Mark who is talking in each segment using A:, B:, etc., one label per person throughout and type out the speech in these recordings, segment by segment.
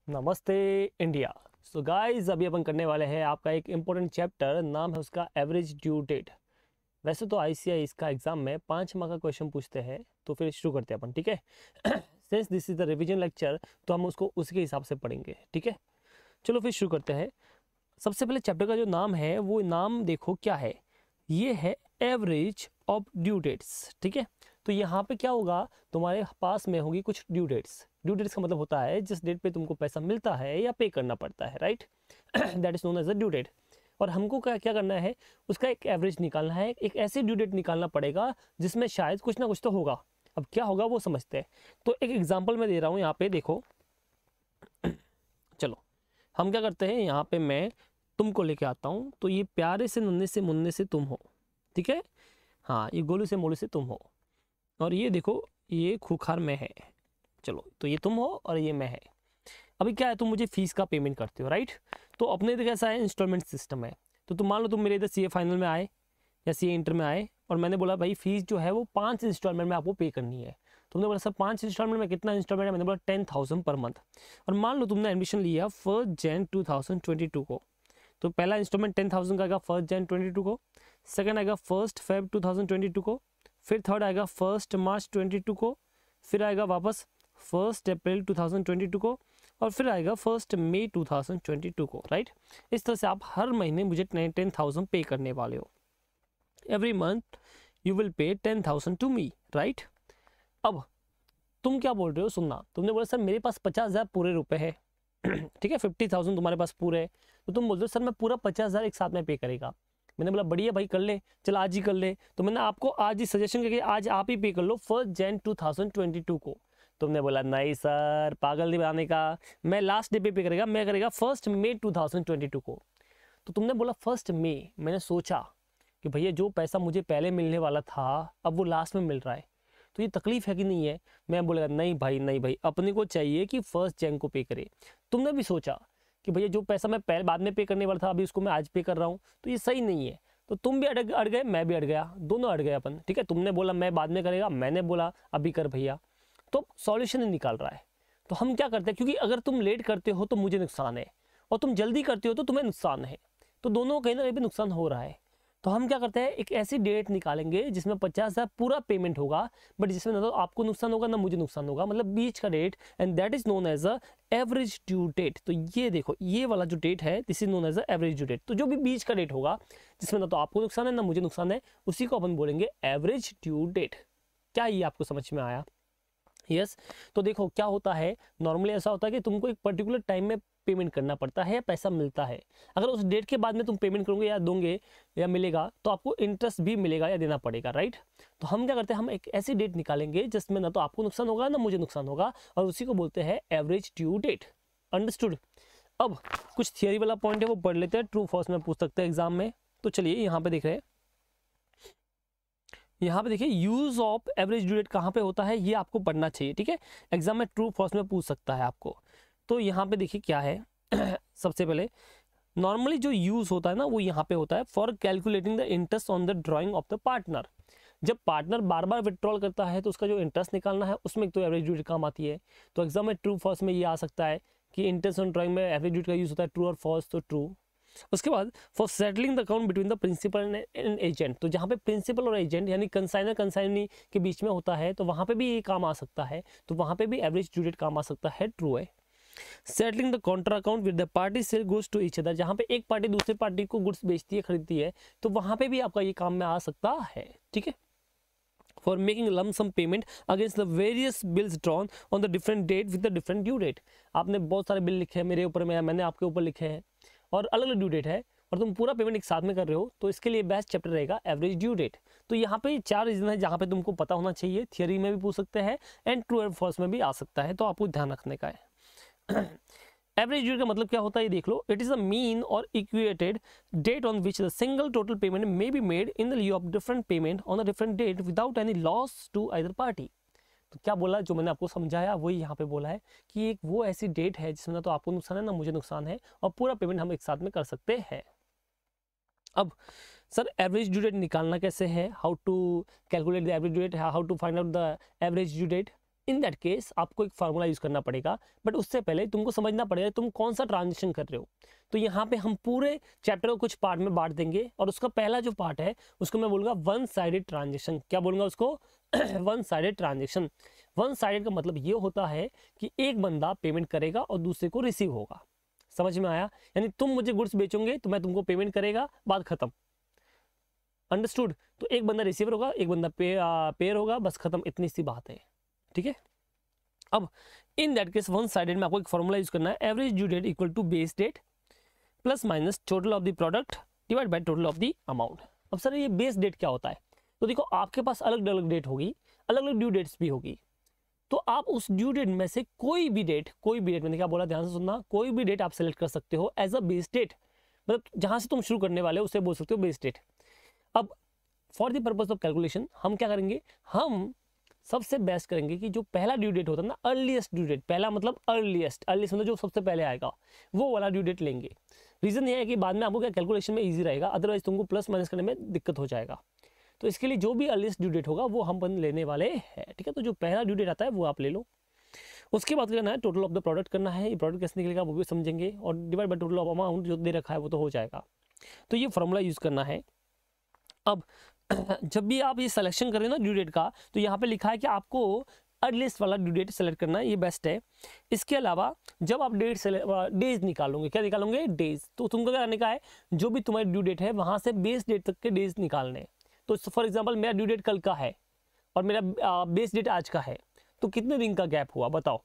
A: नमस्ते India. So guys, अभी अपन करने वाले हैं आपका एक इम्पोर्टेंट चैप्टर, नाम है उसका एवरेज ड्यू डेट। वैसे तो आईसीआई इसका एग्जाम में 5 मार्क का क्वेश्चन पूछते हैं, तो फिर शुरू करते हैं अपन, ठीक है। Since this is the revision lecture, तो हम उसको उसके हिसाब से पढ़ेंगे, ठीक है। चलो फिर शुरू करते हैं। सबसे पहले चैप्टर का जो नाम है वो नाम देखो क्या है, ये है एवरेज ऑफ ड्यू डेट्स, ठीक है। तो यहाँ पे क्या होगा, तुम्हारे पास में होगी कुछ ड्यू डेट्स। ड्यू डेट्स का मतलब होता है जिस डेट पे तुमको पैसा मिलता है या पे करना पड़ता है, right. That is known as a due date. और हमको क्या क्या करना है, उसका एक एवरेज निकालना है, एक ऐसी ड्यू डेट निकालना पड़ेगा जिसमें शायद कुछ ना कुछ तो होगा। अब क्या होगा वो समझते हैं। तो एक एग्जाम्पल मैं दे रहा हूँ यहाँ पे, देखो। चलो हम क्या करते हैं, यहाँ पे मैं तुमको लेके आता हूँ, तो ये प्यारे से नन्हे से मुन्ने से तुम हो, ठीक है। हाँ, ये गोलू से मोलू से तुम हो, और ये देखो ये खूखार में है। चलो, तो ये तुम हो और ये मैं है। अभी क्या है, तुम मुझे फीस का पेमेंट करते हो, राइट। तो अपने इधर कैसा है, इंस्टॉलमेंट सिस्टम है। तो तुम मान लो तुम मेरे इधर सीए फाइनल में आए या सीए इंटर में आए, और मैंने बोला भाई फीस जो है वो 5 इंस्टॉलमेंट में आपको पे करनी है। तुमने बोला सर 5 इंस्टॉलमेंट में कितना इंस्टॉलमेंट है, मैंने बोला 10,000 पर मंथ। और मान लो तुमने एडमिशन लिया 1 Jan 2022 को, तो पहला इंस्टॉलमेंट 10,000 का आएगा 1 Jan 22 को, सेकंड आएगा 1 Feb 2022 को, फिर थर्ड आएगा 1 March 22 को, फिर आएगा वापस 1 April 2022 को, और फिर आएगा 1 May 2022 को, राइट। इस तरह से आप हर महीने मुझे 10,000 पे करने वाले हो। Every month you will pay 10,000 to me, right. अब तुम क्या बोल रहे हो, सुनना। तुमने बोला सर मेरे पास 50,000 पूरे रुपए है, ठीक है। 50,000 तुम्हारे पास पूरे है, तो तुम बोलते हो सर मैं पूरा 50,000 एक साथ में पे करेगा। मैंने बोला बढ़िया भाई, कर ले, चल आज ही कर ले। तो मैंने आपको आज ही सजेशन करके आज आप ही पे कर लो 1 Jan 2022 को। तुमने बोला नहीं सर, पागल नहीं बनाने का, मैं लास्ट डे पे करेगा, मैं करेगा 1 May 2022 को। तो तुमने बोला 1 May। मैंने सोचा कि भैया जो पैसा मुझे पहले मिलने वाला था अब वो लास्ट में मिल रहा है, तो ये तकलीफ है कि नहीं है। मैं बोलेगा नहीं भाई, नहीं भाई, अपने को चाहिए कि 1 Jan को पे करे। तुमने भी सोचा कि भैया जो पैसा मैं पहले बाद में पे करने वाला था अभी उसको मैं आज पे कर रहा हूँ, तो ये सही नहीं है। तो तुम भी अड़ गए, मैं भी अड़ गया, दोनों अड़ गए अपन, ठीक है। तुमने बोला मैं बाद में करेगा, मैंने बोला अभी कर भैया, तो सॉल्यूशन ही निकाल रहा है। तो हम क्या करते हैं, क्योंकि अगर तुम लेट करते हो तो मुझे नुकसान है, और तुम जल्दी करते हो तो तुम्हें नुकसान है, तो दोनों कहीं ना कहीं नुकसान हो रहा है। तो हम क्या करते हैं, एक ऐसी डेट निकालेंगे जिसमें 50,000 पूरा पेमेंट होगा, बट जिसमें ना तो आपको नुकसान होगा ना मुझे नुकसान होगा, मतलब बीच का date, and that is known as a average due date. तो ये देखो, ये वाला जो डेट है this is known as a average due date. तो जो भी बीच का डेट होगा जिसमें ना तो आपको नुकसान है ना मुझे नुकसान है, उसी को अपन बोलेंगे एवरेज ड्यू डेट। क्या ये आपको समझ में आया? यस। तो देखो क्या होता है, नॉर्मली ऐसा होता है कि तुमको एक पर्टिकुलर टाइम में पेमेंट करना पड़ता है या पैसा मिलता है। अगर उस डेट के बाद में तुम पेमेंट करोगे या दोगे या मिलेगा, तो आपको इंटरेस्ट भी मिलेगा या देना पड़ेगा, राइट। तो हम क्या करते हैं, हम एक ऐसी डेट निकालेंगे जिसमें ना तो आपको नुकसान होगा ना मुझे नुकसान होगा, और उसी को बोलते हैं एवरेज ड्यू डेट। अंडरस्टूड। अब कुछ थियरी वाला पॉइंट है वो पढ़ लेते हैं, ट्रू फॉल्स में पूछ सकते हैं एग्जाम में। तो चलिए यहाँ पे देख रहे हैं, यहाँ पे देखिए use of average due date कहाँ पे होता है, ये आपको पढ़ना चाहिए, ठीक है। एग्जाम में ट्रू फॉल्स में पूछ सकता है आपको। तो यहाँ पे देखिए क्या है। सबसे पहले नॉर्मली जो यूज होता है ना वो यहाँ पे होता है for calculating the interest on the drawing of the partner. जब पार्टनर बार बार विड्रॉल करता है तो उसका जो इंटरेस्ट निकालना है उसमें तो एवरेज ड्यू डेट काम आती है। तो एग्जाम में ट्रू फॉल्स में ये आ सकता है कि इंटरेस्ट ऑन ड्रॉइंग में एवरेज ड्यू डेट का यूज होता है, ट्रू और फॉल्स, तो ट्रू। उसके बाद for settling the account between the principal and agent, तो जहाँ पे प्रिंसिपल और एजेंट यानी कंसाइनर कंसाइनी के बीच में होता है तो वहाँ पे भी ये काम आ सकता है, तो वहाँ पे भी एवरेज ड्यू डेट काम आ सकता है, ट्रू है। Settling the contra account with the party sell goods to each other, जहाँ पे एक पार्टी दूसरी पार्टी को गुड्स बेचती है, खरीदती है, तो वहाँ पे भी आपका ये काम में आ सकता है, ठीक है। For making lump sum payment against the various bills drawn on the different date with the different due date. आपने बहुत सारे बिल लिखे हैं मेरे ऊपर में, मैंने आपके ऊपर लिखे हैं, और अलग अलग ड्यू डेट है, और तुम पूरा पेमेंट एक साथ में कर रहे हो, तो इसके लिए बेस्ट चैप्टर रहेगा एवरेज ड्यू डेट। तो यहाँ पे 4 रीजन है जहाँ पे तुमको पता होना चाहिए, थियरी में भी पूछ सकते हैं एंड ट्रू और फॉल्स में भी आ सकता है, तो आपको ध्यान रखने का है। एवरेज ड्यू डेट का मतलब क्या होता है ये देख लो। It is a mean or equated date on which the single total payment may be made in the lieu of different payment on a different date without any loss to either party. तो क्या बोला, जो मैंने आपको समझाया वही यहाँ पे बोला है कि एक वो ऐसी डेट है जिसमें ना तो आपको नुकसान है ना मुझे नुकसान है, और पूरा पेमेंट हम एक साथ में कर सकते हैं। अब सर एवरेज ड्यू डेट निकालना कैसे है, how to calculate the average due date, how to find out the average due date. In that case आपको एक फार्मूला यूज करना पड़ेगा, बट उससे पहले तुमको समझना पड़ेगा तुम कौन सा ट्रांजेक्शन कर रहे हो। तो यहाँ पे हम पूरे चैप्टर को कुछ पार्ट में बांट देंगे, और उसका पहला जो पार्ट है उसको मैं बोलूँगा वन साइडेड ट्रांजेक्शन। क्या बोलूँगा उसको? One sided transaction. One sided का मतलब ये होता है कि एक बंदा पेमेंट करेगा और दूसरे को रिसीव होगा। समझ में आया? यानी तुम मुझे गुड्स बेचोगे तो मैं तुमको पेमेंट करेगा, बात खत्म। अंडरस्टूड? तो एक बंदा रिसीवर होगा, एक बंदा पेयर होगा, बस खत्म, इतनी सी बात है। ठीक है, अब in that case one sided में आपको एक फॉर्मूला यूज करना है, average due date equal to base date plus minus total of the product divide by total of the amount. अब सर ये बेस डेट क्या होता है? तो देखो आपके पास अलग अलग डेट होगी, अलग अलग ड्यू डेट्स भी होगी, तो आप उस ड्यू डेट में से कोई भी डेट मैंने क्या बोला ध्यान से सुनना, कोई भी डेट आप सेलेक्ट कर सकते हो एज अ बेस डेट, मतलब जहां से तुम शुरू करने वाले हो उसे बोल सकते हो बेस डेट। अब for the purpose of calculation हम क्या करेंगे, हम सबसे बेस्ट करेंगे कि जो पहला ड्यू डेट होता है ना, अर्लीस्ट ड्यू डेट, पहला मतलब अर्लीस्ट मतलब जो सबसे पहले आएगा वो वाला ड्यू डेट लेंगे। रीजन ये है कि बाद में आपको क्या कैलकुलेशन में इजी रहेगा, अदरवाइज तुमको प्लस माइनस करने में दिक्कत हो जाएगा। तो इसके लिए जो भी अर्लीस्ट ड्यू डेट होगा वो हम लेने वाले हैं। ठीक है, तो जो पहला ड्यू डेट आता है वो आप ले लो। उसके बाद करना है टोटल ऑफ द प्रोडक्ट करना है, ये प्रोडक्ट कैसे निकलेगा वो भी समझेंगे, और divide by total of amount जो दे रखा है वो तो हो जाएगा। तो ये फॉर्मूला यूज करना है। अब जब भी आप ये सिलेक्शन करें ना ड्यू डेट का, तो यहाँ पे लिखा है कि आपको अर्लीस्ट वाला ड्यू डेट सेलेक्ट करना है, ये बेस्ट है। इसके अलावा जब आप डेज निकालोगे, क्या निकालोगे? डेज। तो तुमको क्या करने का है, जो भी तुम्हारी ड्यू डेट है वहां से बेस डेट तक के डेज निकालने। तो फॉर एग्जाम्पल मेरा ड्यू डेट कल का है और मेरा बेस डेट आज का है, तो कितने दिन का गैप हुआ बताओ?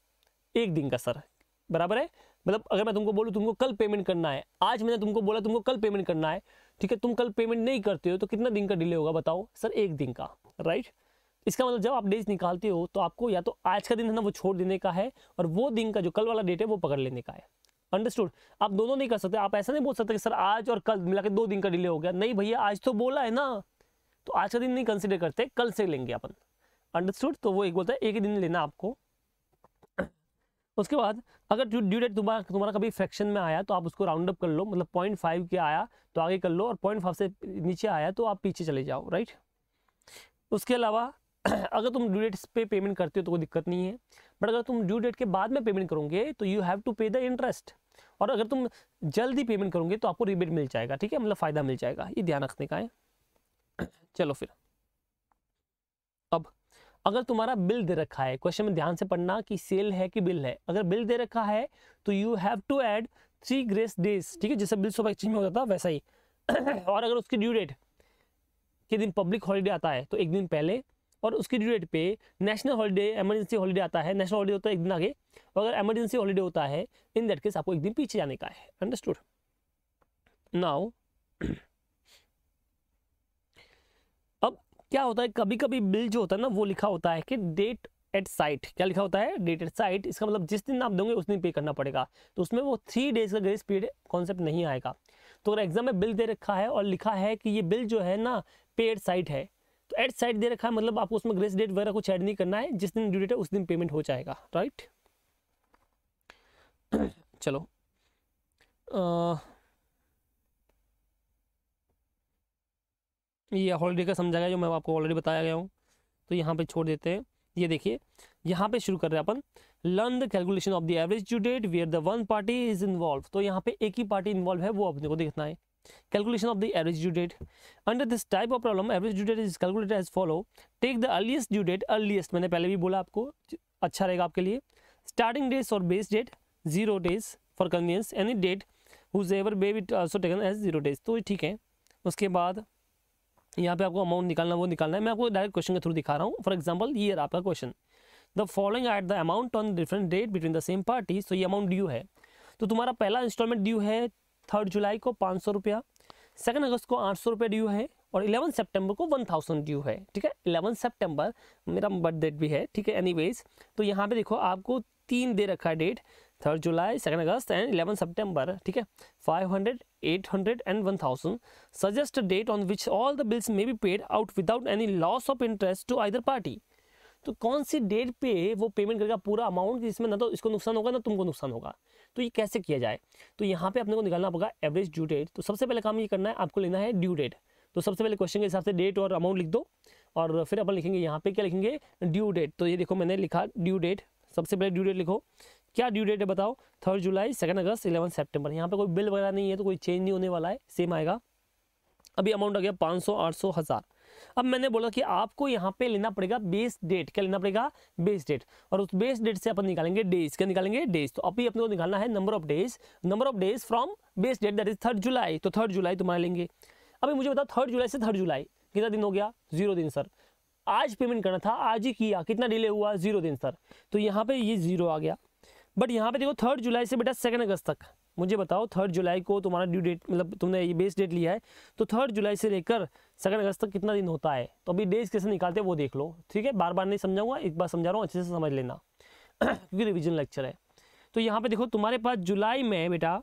A: एक दिन का सर, बराबर है। मतलब अगर मैं तुमको बोलूँ तुमको कल पेमेंट करना है, आज मैंने तुमको बोला तुमको कल पेमेंट करना है, ठीक है, तुम कल पेमेंट नहीं करते हो तो कितना दिन का डिले होगा बताओ? सर एक दिन का, राइट। इसका मतलब जब आप डेज निकालते हो तो आपको या तो आज का दिन है ना वो छोड़ देने का है, और वो दिन का जो कल वाला डेट है वो पकड़ लेने का है। अंडरस्टूड? आप दोनों नहीं कर सकते, आप ऐसा नहीं बोल सकते कि सर आज और कल मिला के 2 दिन का डिले हो गया। नहीं भैया, आज तो बोला है ना, तो आज का दिन नहीं कंसिडर करते, कल से लेंगे अपन। अंडरस्टूड? तो वो एक बोलता है एक ही दिन लेना आपको। उसके बाद अगर ड्यू डेट तुम्हारा कभी फ्रैक्शन में आया तो आप उसको राउंड अप कर लो, मतलब 0.5 के आया तो आगे कर लो, और 0.5 से नीचे आया तो आप पीछे चले जाओ, राइट। उसके अलावा अगर तुम ड्यू डेट पे पेमेंट करते हो तो कोई दिक्कत नहीं है, बट अगर तुम ड्यू डेट के बाद में पेमेंट करोगे तो यू हैव टू पे द इंटरेस्ट, और अगर तुम जल्दी पेमेंट करोगे तो आपको रिबेट मिल जाएगा। ठीक है, मतलब फायदा मिल जाएगा, ये ध्यान रखने का है। चलो फिर, अब अगर तुम्हारा बिल दे रखा है, क्वेश्चन में ध्यान से पढ़ना कि सेल है कि बिल है। अगर बिल दे रखा है तो you have to add 3 grace days, ठीक है, जैसे बिल ऑफ एक्सचेंज में होता था वैसा ही। और अगर उसकी ड्यू डेट के दिन पब्लिक हॉलीडे आता है तो एक दिन पहले, और उसकी ड्यू डेट पे नेशनल हॉलीडे, इमरजेंसी हॉलीडे आता है, नेशनल हॉलीडे होता है एक दिन आगे, और अगर इमरजेंसी हॉलीडे होता है इन दैट केस आपको एक दिन पीछे जाने का है। अंडरस्टूड? नाउ क्या होता है, कभी कभी बिल जो होता है ना वो लिखा होता है कि डेट एट साइट। क्या लिखा होता है? Date at sight. इसका मतलब जिस दिन आप दोगे उस दिन पे करना पड़ेगा, तो उसमें वो 3 डेज का ग्रेस पीरियड कॉन्सेप्ट नहीं आएगा। तो अगर एग्जाम में बिल दे रखा है और लिखा है कि ये बिल जो है ना पे एट साइट है, तो एट साइट दे रखा है मतलब आपको उसमें ग्रेस डेट वगैरह कुछ ऐड नहीं करना है, जिस दिन ड्यू डेट है उस दिन पेमेंट हो जाएगा, राइट। चलो ये हॉलीडे का समझा गया जो मैं आपको ऑलरेडी बताया गया हूँ, तो यहाँ पे छोड़ देते हैं। ये देखिए यहाँ पे शुरू कर रहे हैं अपन, learn the calculation of the average due date where the one party is involve. तो यहाँ पे एक ही पार्टी इन्वॉल्व है वो अपने को देखना है। Calculation of the average due date, under this type of problem average due date is calculated as follow, take the earliest due date, earliest मैंने पहले भी बोला आपको, अच्छा रहेगा आपके लिए, स्टार्टिंग डेज और base date 0 days for convenience, any date whosoever may be also taken as 0 days, तो ठीक है। उसके बाद यहाँ पे आपको अमाउंट निकालना वो निकालना है, मैं आपको डायरेक्ट क्वेश्चन के थ्रू दिखा रहा हूँ। फॉर एग्जांपल ये आपका question, the following at the amount on different date between the same party. तो ये अमाउंट ड्यू है, तो तुम्हारा पहला इंस्टॉलमेंट ड्यू है 3 जुलाई को 500 रुपया, 2 अगस्त को 800 रुपया ड्यू है, और 11 सितंबर को 1000 ड्यू है। ठीक है, 11 सितंबर मेरा बर्थ डेट भी है, ठीक है। एनीवेज, तो यहाँ पे देखो आपको 3 दे रखा है डेट, 3 जुलाई, 2 अगस्त एंड 11 सितंबर, ठीक है। 500, 800 and 1000 suggest date on which all the bills may be paid out without any loss of interest to either party. तो कौन सी डेट पे वो पेमेंट करेगा पूरा अमाउंट, जिसमें ना तो इसको नुकसान होगा ना तुमको नुकसान होगा। तो ये कैसे किया जाए, तो यहाँ पे अपने को निकालना होगा एवरेज ड्यू डेट। तो सबसे पहले काम ये करना है, आपको लेना है ड्यू डेट, तो सबसे पहले क्वेश्चन के हिसाब से डेट और अमाउंट लिख दो, और फिर अपन लिखेंगे यहाँ पे क्या लिखेंगे, ड्यू डेट। तो ये देखो मैंने लिखा ड्यू डेट, सबसे पहले ड्यू डेट लिखो। क्या ड्यू डेट है बताओ, 3 जुलाई, 2 अगस्त, 11 सितंबर। यहाँ पे कोई बिल वगैरह नहीं है तो कोई चेंज नहीं होने वाला है, सेम आएगा। अभी अमाउंट आ गया 500, 800, 1000। अब मैंने बोला कि आपको यहाँ पे लेना पड़ेगा बेस डेट। क्या लेना पड़ेगा, बेस डेट, और उस बेस डेट से अपन निकालेंगे डेज। क्या निकालेंगे, डेज। तो अभी अपने को निकालना है number of days from base date, that is 3 जुलाई। तो 3 जुलाई तुम्हारे लेंगे। अभी मुझे बताओ 3 जुलाई से 3 जुलाई कितना दिन हो गया, 0 दिन सर। आज पेमेंट करना था, आज ही किया, कितना डिले हुआ, 0 दिन सर। तो यहाँ पे ये 0 आ गया। बट यहाँ पे देखो 3 जुलाई से बेटा 2 अगस्त तक, मुझे बताओ 3 जुलाई को तुम्हारा ड्यू डेट, मतलब तुमने ये बेस डेट लिया है, तो 3 जुलाई से लेकर 2 अगस्त तक कितना दिन होता है। तो अभी डेज कैसे निकालते हैं वो देख लो, ठीक है। बार बार नहीं समझाऊंगा, एक बार समझा रहा हूँ, अच्छे से समझ लेना क्योंकि रिविजन लेक्चर है। तो यहाँ पे देखो तुम्हारे पास जुलाई में बेटा,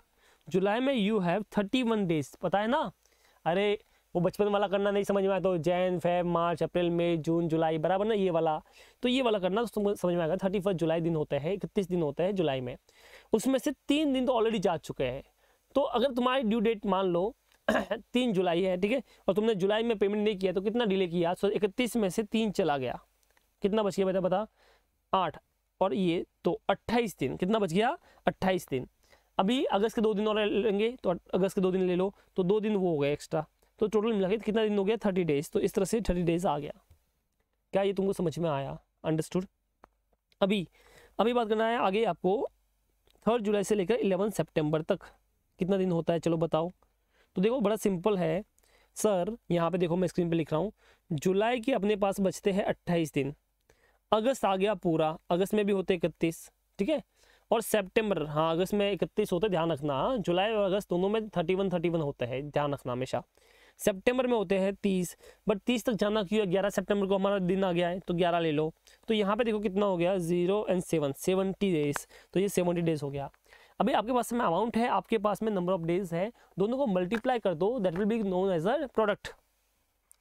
A: जुलाई में यू हैव 31 डेज, पता है ना। अरे वो बचपन वाला करना नहीं समझ में आया तो जैन, फेब, मार्च, अप्रैल, मई, जून, जुलाई, बराबर ना, ये वाला। तो ये वाला करना तो तुमको समझ में आएगा। 31 जुलाई दिन होते हैं, 31 दिन होते हैं जुलाई में, उसमें से 3 दिन तो ऑलरेडी जा चुके हैं। तो अगर तुम्हारी ड्यू डेट मान लो 3 जुलाई है, ठीक है, और तुमने जुलाई में पेमेंट नहीं किया तो कितना डिले किया, 31 में से 3 चला गया, कितना बच गया बेटा बता, 8, और ये तो 28 दिन, कितना बच गया, 28 दिन। अभी अगस्त के 2 दिन और लेंगे, तो अगस्त के 2 दिन ले लो, तो 2 दिन वो हो गए एक्स्ट्रा, तो टोटल मिला के कितना दिन हो गया, 30 डेज। तो इस तरह से 30 डेज आ गया। क्या ये तुमको समझ में आया, अंडरस्टूड। अभी बात करना है आगे आपको, 3 जुलाई से लेकर 11 सितंबर तक कितना दिन होता है, चलो बताओ। तो देखो बड़ा सिंपल है सर, यहाँ पे देखो मैं स्क्रीन पे लिख रहा हूँ, जुलाई के अपने पास बचते हैं 28 दिन, अगस्त आ गया पूरा, अगस्त में भी होते 31, ठीक है, और सितंबर, हाँ अगस्त में 31 होते, ध्यान रखना, जुलाई और अगस्त दोनों में 31 होते हैं, ध्यान रखना हमेशा। सितंबर में होते हैं 30, बट 30 तक जाना क्यों है, 11 सितंबर को हमारा दिन आ गया है तो 11 ले लो। तो यहाँ पे देखो कितना हो गया, 0 और 7, 70 डेज। तो ये 70 डेज हो गया। अभी आपके पास में अमाउंट है, आपके पास में नंबर ऑफ डेज है, दोनों को मल्टीप्लाई कर दो, that will be known as a product.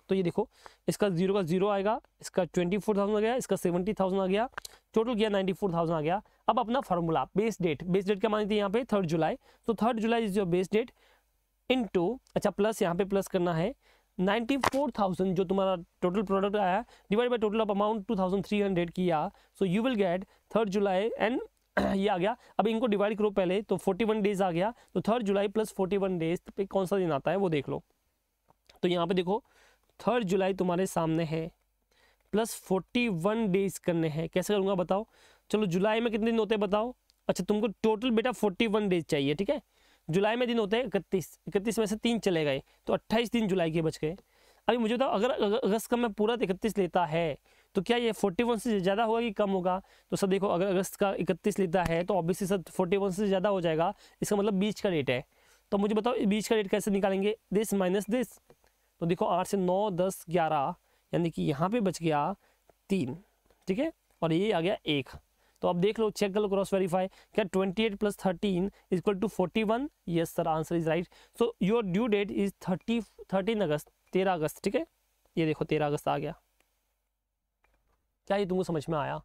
A: तो ये देखो इसका 0 का 0 आएगा, इसका 24,000 आ गया, इसका 70,000 आ गया, टोटल किया 94,000 आ गया। अब अपना फार्मूला, बेस डेट क्या मानी थी यहाँ पे, 3 जुलाई। तो 3 July is your base date into, अच्छा प्लस यहाँ पे प्लस करना है 94,000 जो तुम्हारा टोटल प्रोडक्ट आया, divide by total of amount 2,300 किया, so you will get 3 July and ये आ गया। अब इनको डिवाइड करो पहले, तो 41 डेज आ गया। तो 3 जुलाई प्लस 41 डेज पे कौन सा दिन आता है वो देख लो। तो यहाँ पे देखो 3 जुलाई तुम्हारे सामने है, प्लस 41 डेज करने हैं, कैसे करूँगा बताओ। चलो जुलाई में कितने दिन होते हैं बताओ। अच्छा तुमको टोटल बेटा 41 डेज चाहिए, ठीक है। जुलाई में दिन होते हैं 31 में से 3 चले गए, तो 28 दिन जुलाई के बच गए। अभी मुझे बताओ अगर अगस्त का मैं पूरा 31 लेता है तो क्या ये 41 से ज़्यादा होगा कि कम होगा। तो सर देखो अगर अगस्त का 31 लेता है तो ऑब्वियसली सर 41 से ज़्यादा हो जाएगा, इसका मतलब बीच का रेट है। तो मुझे बताओ बीच का रेट कैसे निकालेंगे, दिस माइनस दिस। तो देखो 8 से 9, 10, 11, यानी कि यहाँ पे बच गया 3, ठीक है, और ये आ गया 1। तो अब देख लो, चेक कर लो, क्रॉस वेरीफाई, क्या 28 + 13 equal to 41। Yes sir, answer is right. So your due date is 13 August, 13 August, ठीक है। ये देखो 13 अगस्त आ गया। क्या ये तुमको समझ में आया।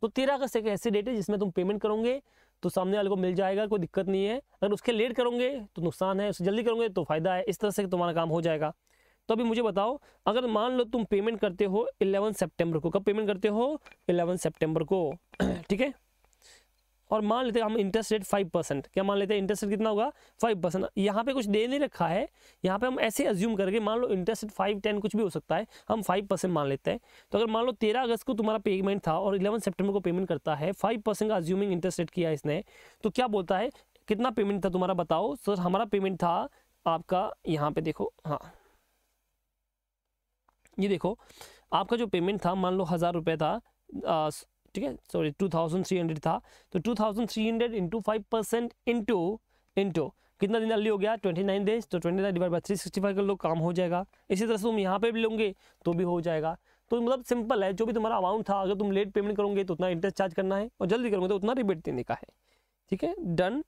A: तो 13 अगस्त एक ऐसी डेट है जिसमें तुम पेमेंट करोगे तो सामने वाले को मिल जाएगा, कोई दिक्कत नहीं है। अगर उसके लेट करोगे तो नुकसान है, उससे जल्दी करोगे तो फायदा है। इस तरह से तुम्हारा काम हो जाएगा। तो अभी मुझे बताओ, अगर मान लो तुम पेमेंट करते हो 11 सितंबर को, कब पेमेंट करते हो, 11 सितंबर को, ठीक है, और मान लेते हैं हम इंटरेस्ट रेट 5%, क्या मान लेते हैं इंटरेस्ट रेट कितना होगा 5%। यहाँ पे कुछ दे नहीं रखा है, यहाँ पे हम ऐसे अज्यूम करके, मान लो इंटरेस्ट रेट 5, 10 कुछ भी हो सकता है, हम 5% मान लेते हैं। तो अगर मान लो 13 अगस्त को तुम्हारा पेमेंट था और 11 सितंबर को पेमेंट करता है, 5% का अज्यूमिंग इंटरेस्ट रेट किया इसने, तो क्या बोलता है, कितना पेमेंट था तुम्हारा बताओ। सर हमारा पेमेंट था आपका, यहाँ पे देखो, हाँ ये देखो आपका जो पेमेंट था, मान लो 1000 रुपये था, ठीक है, सॉरी 2300 था। तो 2300 इंटू 5% इंटू कितना दिन अर्ली हो गया, 29 डेज। तो 29 डिवाइड बाय 365 कर लो, काम हो जाएगा। इसी तरह से तुम यहाँ पे भी लोगे तो भी हो जाएगा। तो मतलब सिंपल है, जो भी तुम्हारा अमाउंट था, अगर तुम लेट पेमेंट करोगे तो उतना इंटरेस्ट चार्ज करना है, और जल्दी करोगे तो उतना रिबेट देने का है, ठीक है, डन।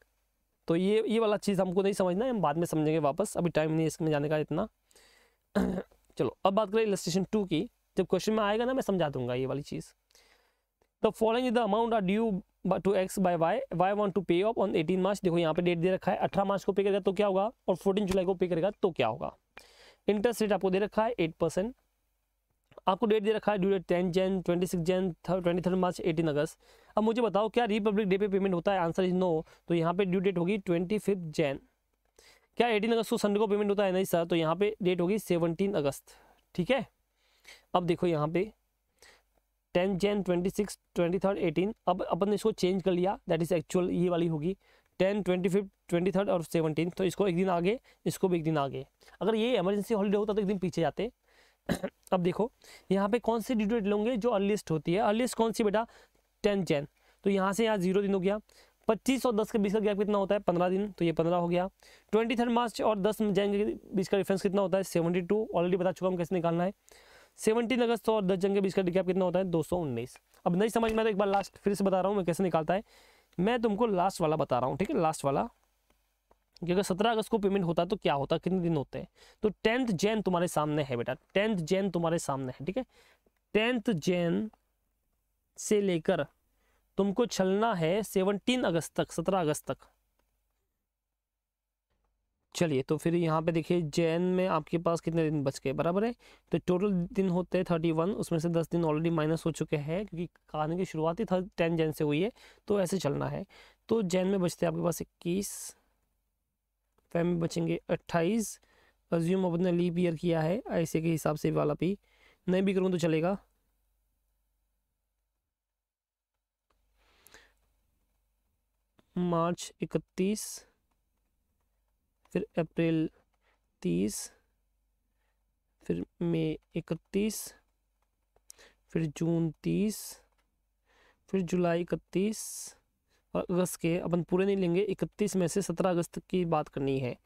A: तो ये वाला चीज़ हमको नहीं समझना है, हम बाद में समझेंगे वापस, अभी टाइम नहीं है इसमें जाने का इतना। चलो अब बात करें इलस्ट्रेशन 2 की। जब क्वेश्चन में आएगा ना मैं समझा दूंगा ये वाली चीज़। The following is the amount are due to X by Y, Y want to pay off on 18 March. देखो यहाँ पे डेट दे रखा है, 18 मार्च को पे करेगा तो क्या होगा, और 14 जुलाई को पे करेगा तो क्या होगा। इंटरेस्ट रेट आपको दे रखा है 8%, आपको डेट दे रखा है ड्यू डेट 10 जन, 26 जन, 23 मार्च, 18 अगस्त। अब मुझे बताओ क्या रिपब्लिक डे पे पेमेंट होता है? Answer is no. तो यहाँ पे ड्यू डेट होगी 25 जन। क्या 18 अगस्त को संडे को पेमेंट होता है? नहीं सर। तो यहाँ पे डेट होगी 17 अगस्त। ठीक है, अब देखो यहाँ पे 10 जन, 26, 23, 18। अब अपन ने इसको चेंज कर लिया, दैट इज एक्चुअल ये वाली होगी 10, 25, 23 और 17। तो इसको एक दिन आगे, इसको भी एक दिन आगे। अगर ये इमरजेंसी हॉलीडे होता तो एक दिन पीछे जाते। अब देखो यहाँ पे कौन सी ड्यू डेट लोगे जो अर्लीस्ट होती है। अर्लीस्ट कौन सी बेटा? 10 जन। तो यहाँ से यहाँ 0 दिन हो गया। 25 और 10 के बीच का गैप कितना होता है? 15 दिन। तो ये 15 हो गया। 23 मार्च और 10 जन के बीच का डिफरेंस कितना होता है? 72। ऑलरेडी बता चुका हूँ कैसे निकालना है। 17 अगस्त और 10 जन के बीच का गैप कितना होता है? 219। अब नहीं समझ में तो एक बार लास्ट फिर से बता रहा हूँ मैं कैसे निकालता है। मैं तुमको लास्ट वाला बता रहा हूँ, ठीक है, लास्ट वाला कि अगर 17 अगस्त को पेमेंट होता है तो क्या होता है, कितने दिन होते हैं? तो 10th जैन तुम्हारे सामने है बेटा, 10th जैन तुम्हारे सामने है, ठीक है। 10th जैन से लेकर तुमको चलना है 17 अगस्त तक, 17 अगस्त तक। चलिए तो फिर यहाँ पे देखिए जैन में आपके पास कितने दिन बच गए, बराबर है। तो टोटल दिन होते हैं 31, उसमें से 10 दिन ऑलरेडी माइनस हो चुके हैं क्योंकि कहानी की शुरुआत ही 10 जैन से हुई है, तो ऐसे चलना है। तो जैन में बचते हैं आपके पास 21, फेब में बचेंगे 28। अज्यूम अपने लीप ईयर किया है ऐसे के हिसाब से वाला भी, नहीं भी करूँ तो चलेगा। मार्च 31, फिर अप्रैल 30, फिर मई 31, फिर जून 30, फिर जुलाई 31 और अगस्त के अपन पूरे नहीं लेंगे। 31 में से 17 अगस्त की बात करनी है,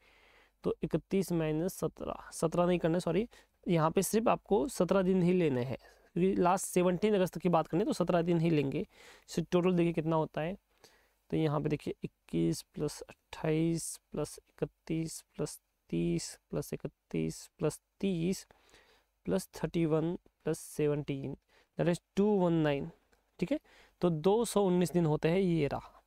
A: तो 31 माइनस 17, 17 नहीं करना सॉरी, यहाँ पे सिर्फ आपको 17 दिन ही लेने हैं क्योंकि लास्ट 17 अगस्त की बात करनी है, तो 17 दिन ही लेंगे। सो टोटल देखिए कितना होता है। तो यहाँ पे देखिए 21 plus 28 plus 31 plus 30 plus 31 plus 30 plus 31 plus 17, that is 219, ठीक है। तो 219 दिन होते हैं, ये रहा।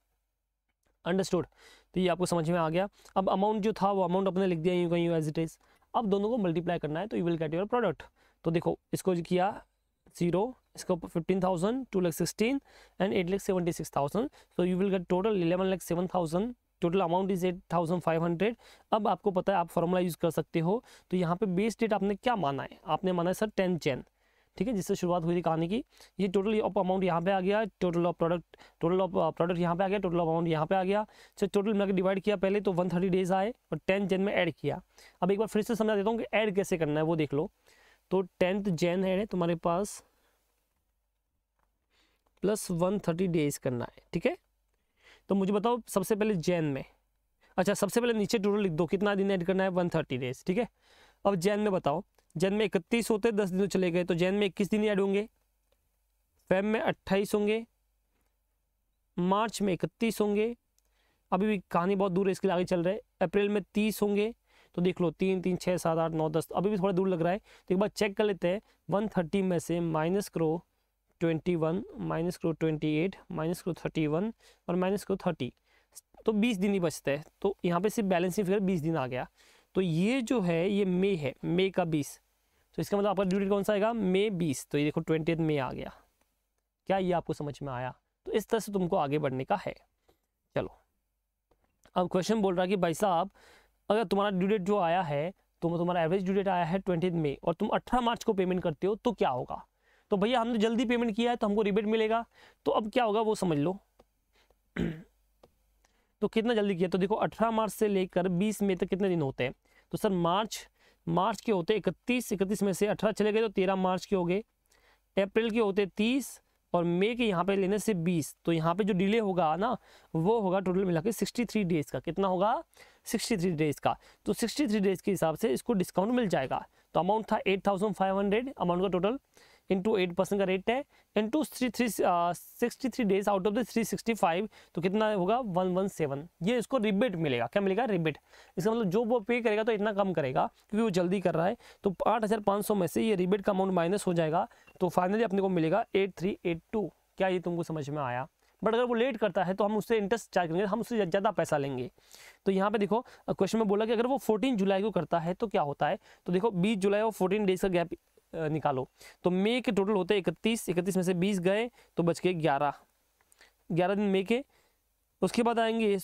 A: अंडरस्टूड? तो ये आपको समझ में आ गया। अब अमाउंट जो था वो अमाउंट अपने लिख दिया यूँ कहीं एज इट इज। अब दोनों को मल्टीप्लाई करना है तो you will get your product. तो देखो इसको किया 0, इसको 15,000, 2,16,000 and 8,76,000। So you will get total 11,07,000। Total amount is 8,500। अब आपको पता है आप फॉर्मूला यूज़ कर सकते हो। तो यहाँ पे बेस डेट आपने क्या माना है? आपने माना है सर 10 जैन, ठीक है, जिससे शुरुआत हुई थी कहानी की। ये टोटल ऑफ अमाउंट यहाँ पे आ गया, टोटल ऑफ प्रोडक्ट यहाँ पे आ गया, टोटल ऑफ अमाउंट यहाँ पे आ गया। तो टोटल मिला के डिवाइड किया पहले तो 130 डेज आए और 10 जैन में ऐड किया। अब एक बार फिर से समझा देता हूँ कि ऐड कैसे करना है, वो देख लो। तो 10th जैन है तुम्हारे पास प्लस 130 डेज करना है, ठीक है। तो मुझे बताओ सबसे पहले जैन में, अच्छा सबसे पहले नीचे टोटल लिख दो कितना दिन ऐड करना है, 130 डेज, ठीक है। अब जैन में बताओ, जैन में 31 होते 10 दिन तो चले गए, तो जैन में 21 दिन ऐड होंगे, फेब में 28 होंगे, मार्च में 31 होंगे, अभी भी कहानी बहुत दूर है इसके लिए आगे चल रहे हैं, अप्रैल में 30 होंगे। तो देख लो 3, 3, 6, 7, 8, 9, 10, अभी भी थोड़ा दूर लग रहा है। तो एक बार चेक कर लेते हैं। 130 में से माइनस करो 21, माइनस करो 28, माइनस करो 31 और माइनस करो 30, तो 20 दिन ही बचते हैं। तो यहाँ पे सिर्फ बैलेंसिंग फिगर 20 दिन आ गया। तो ये जो है ये मई है, मई का 20, तो इसका मतलब आपका ड्यू डेट कौन सा आएगा? मई 20। तो ये देखो 20 मई आ गया। क्या ये आपको समझ में आया? तो इस तरह से तुमको आगे बढ़ने का है। चलो अब क्वेश्चन बोल रहा है कि भाई साहब अगर तुम्हारा ड्यू डेट जो आया है, तुम्हारा एवरेज ड्यू डेट आया है 20 मई और तुम 18 मार्च को पेमेंट करते हो तो क्या होगा? तो भैया हमने जल्दी पेमेंट किया है तो हमको रिबेट मिलेगा। तो अब क्या होगा वो समझ लो। तो कितना जल्दी किया? तो देखो 18 मार्च से लेकर 20 मई तक कितने दिन होते हैं? तो सर मार्च के होते 31 में से 18 चले गए तो 13 मार्च के हो गए, अप्रैल के होते 30 और मई के यहाँ पे लेने से 20। तो यहाँ पे जो डिले होगा ना वो होगा टोटल मिला के 63 डेज का। कितना होगा? 63 डेज का। तो 63 डेज के हिसाब से इसको डिस्काउंट मिल जाएगा। तो अमाउंट था 8,500, अमाउंट का टोटल इंटू 8% का रेट है, into 63 days out of the 365, तो कितना होगा? 117। ये इसको रिबेट मिलेगा। क्या मिलेगा? रिबेट। इसका मतलब जो वो पे करेगा तो इतना कम करेगा क्योंकि वो जल्दी कर रहा है। तो 8,500 में से ये रिबेट का अमाउंट माइनस हो जाएगा, तो फाइनली अपने को मिलेगा 8382। क्या ये तुमको समझ में आया? बट अगर वो लेट करता है तो हम उससे इंटरेस्ट चार्ज करेंगे, हम उससे ज़्यादा पैसा लेंगे। तो यहाँ पे देखो क्वेश्चन में बोला कि अगर वो 14 जुलाई को करता है तो क्या होता है। तो देखो 20 जुलाई और 14 डेज का गैप निकालो, तो मई के टोटल होते हैं 31 में से 20 गए तो बच के 11 दिन मई के। उसके बाद आएंगे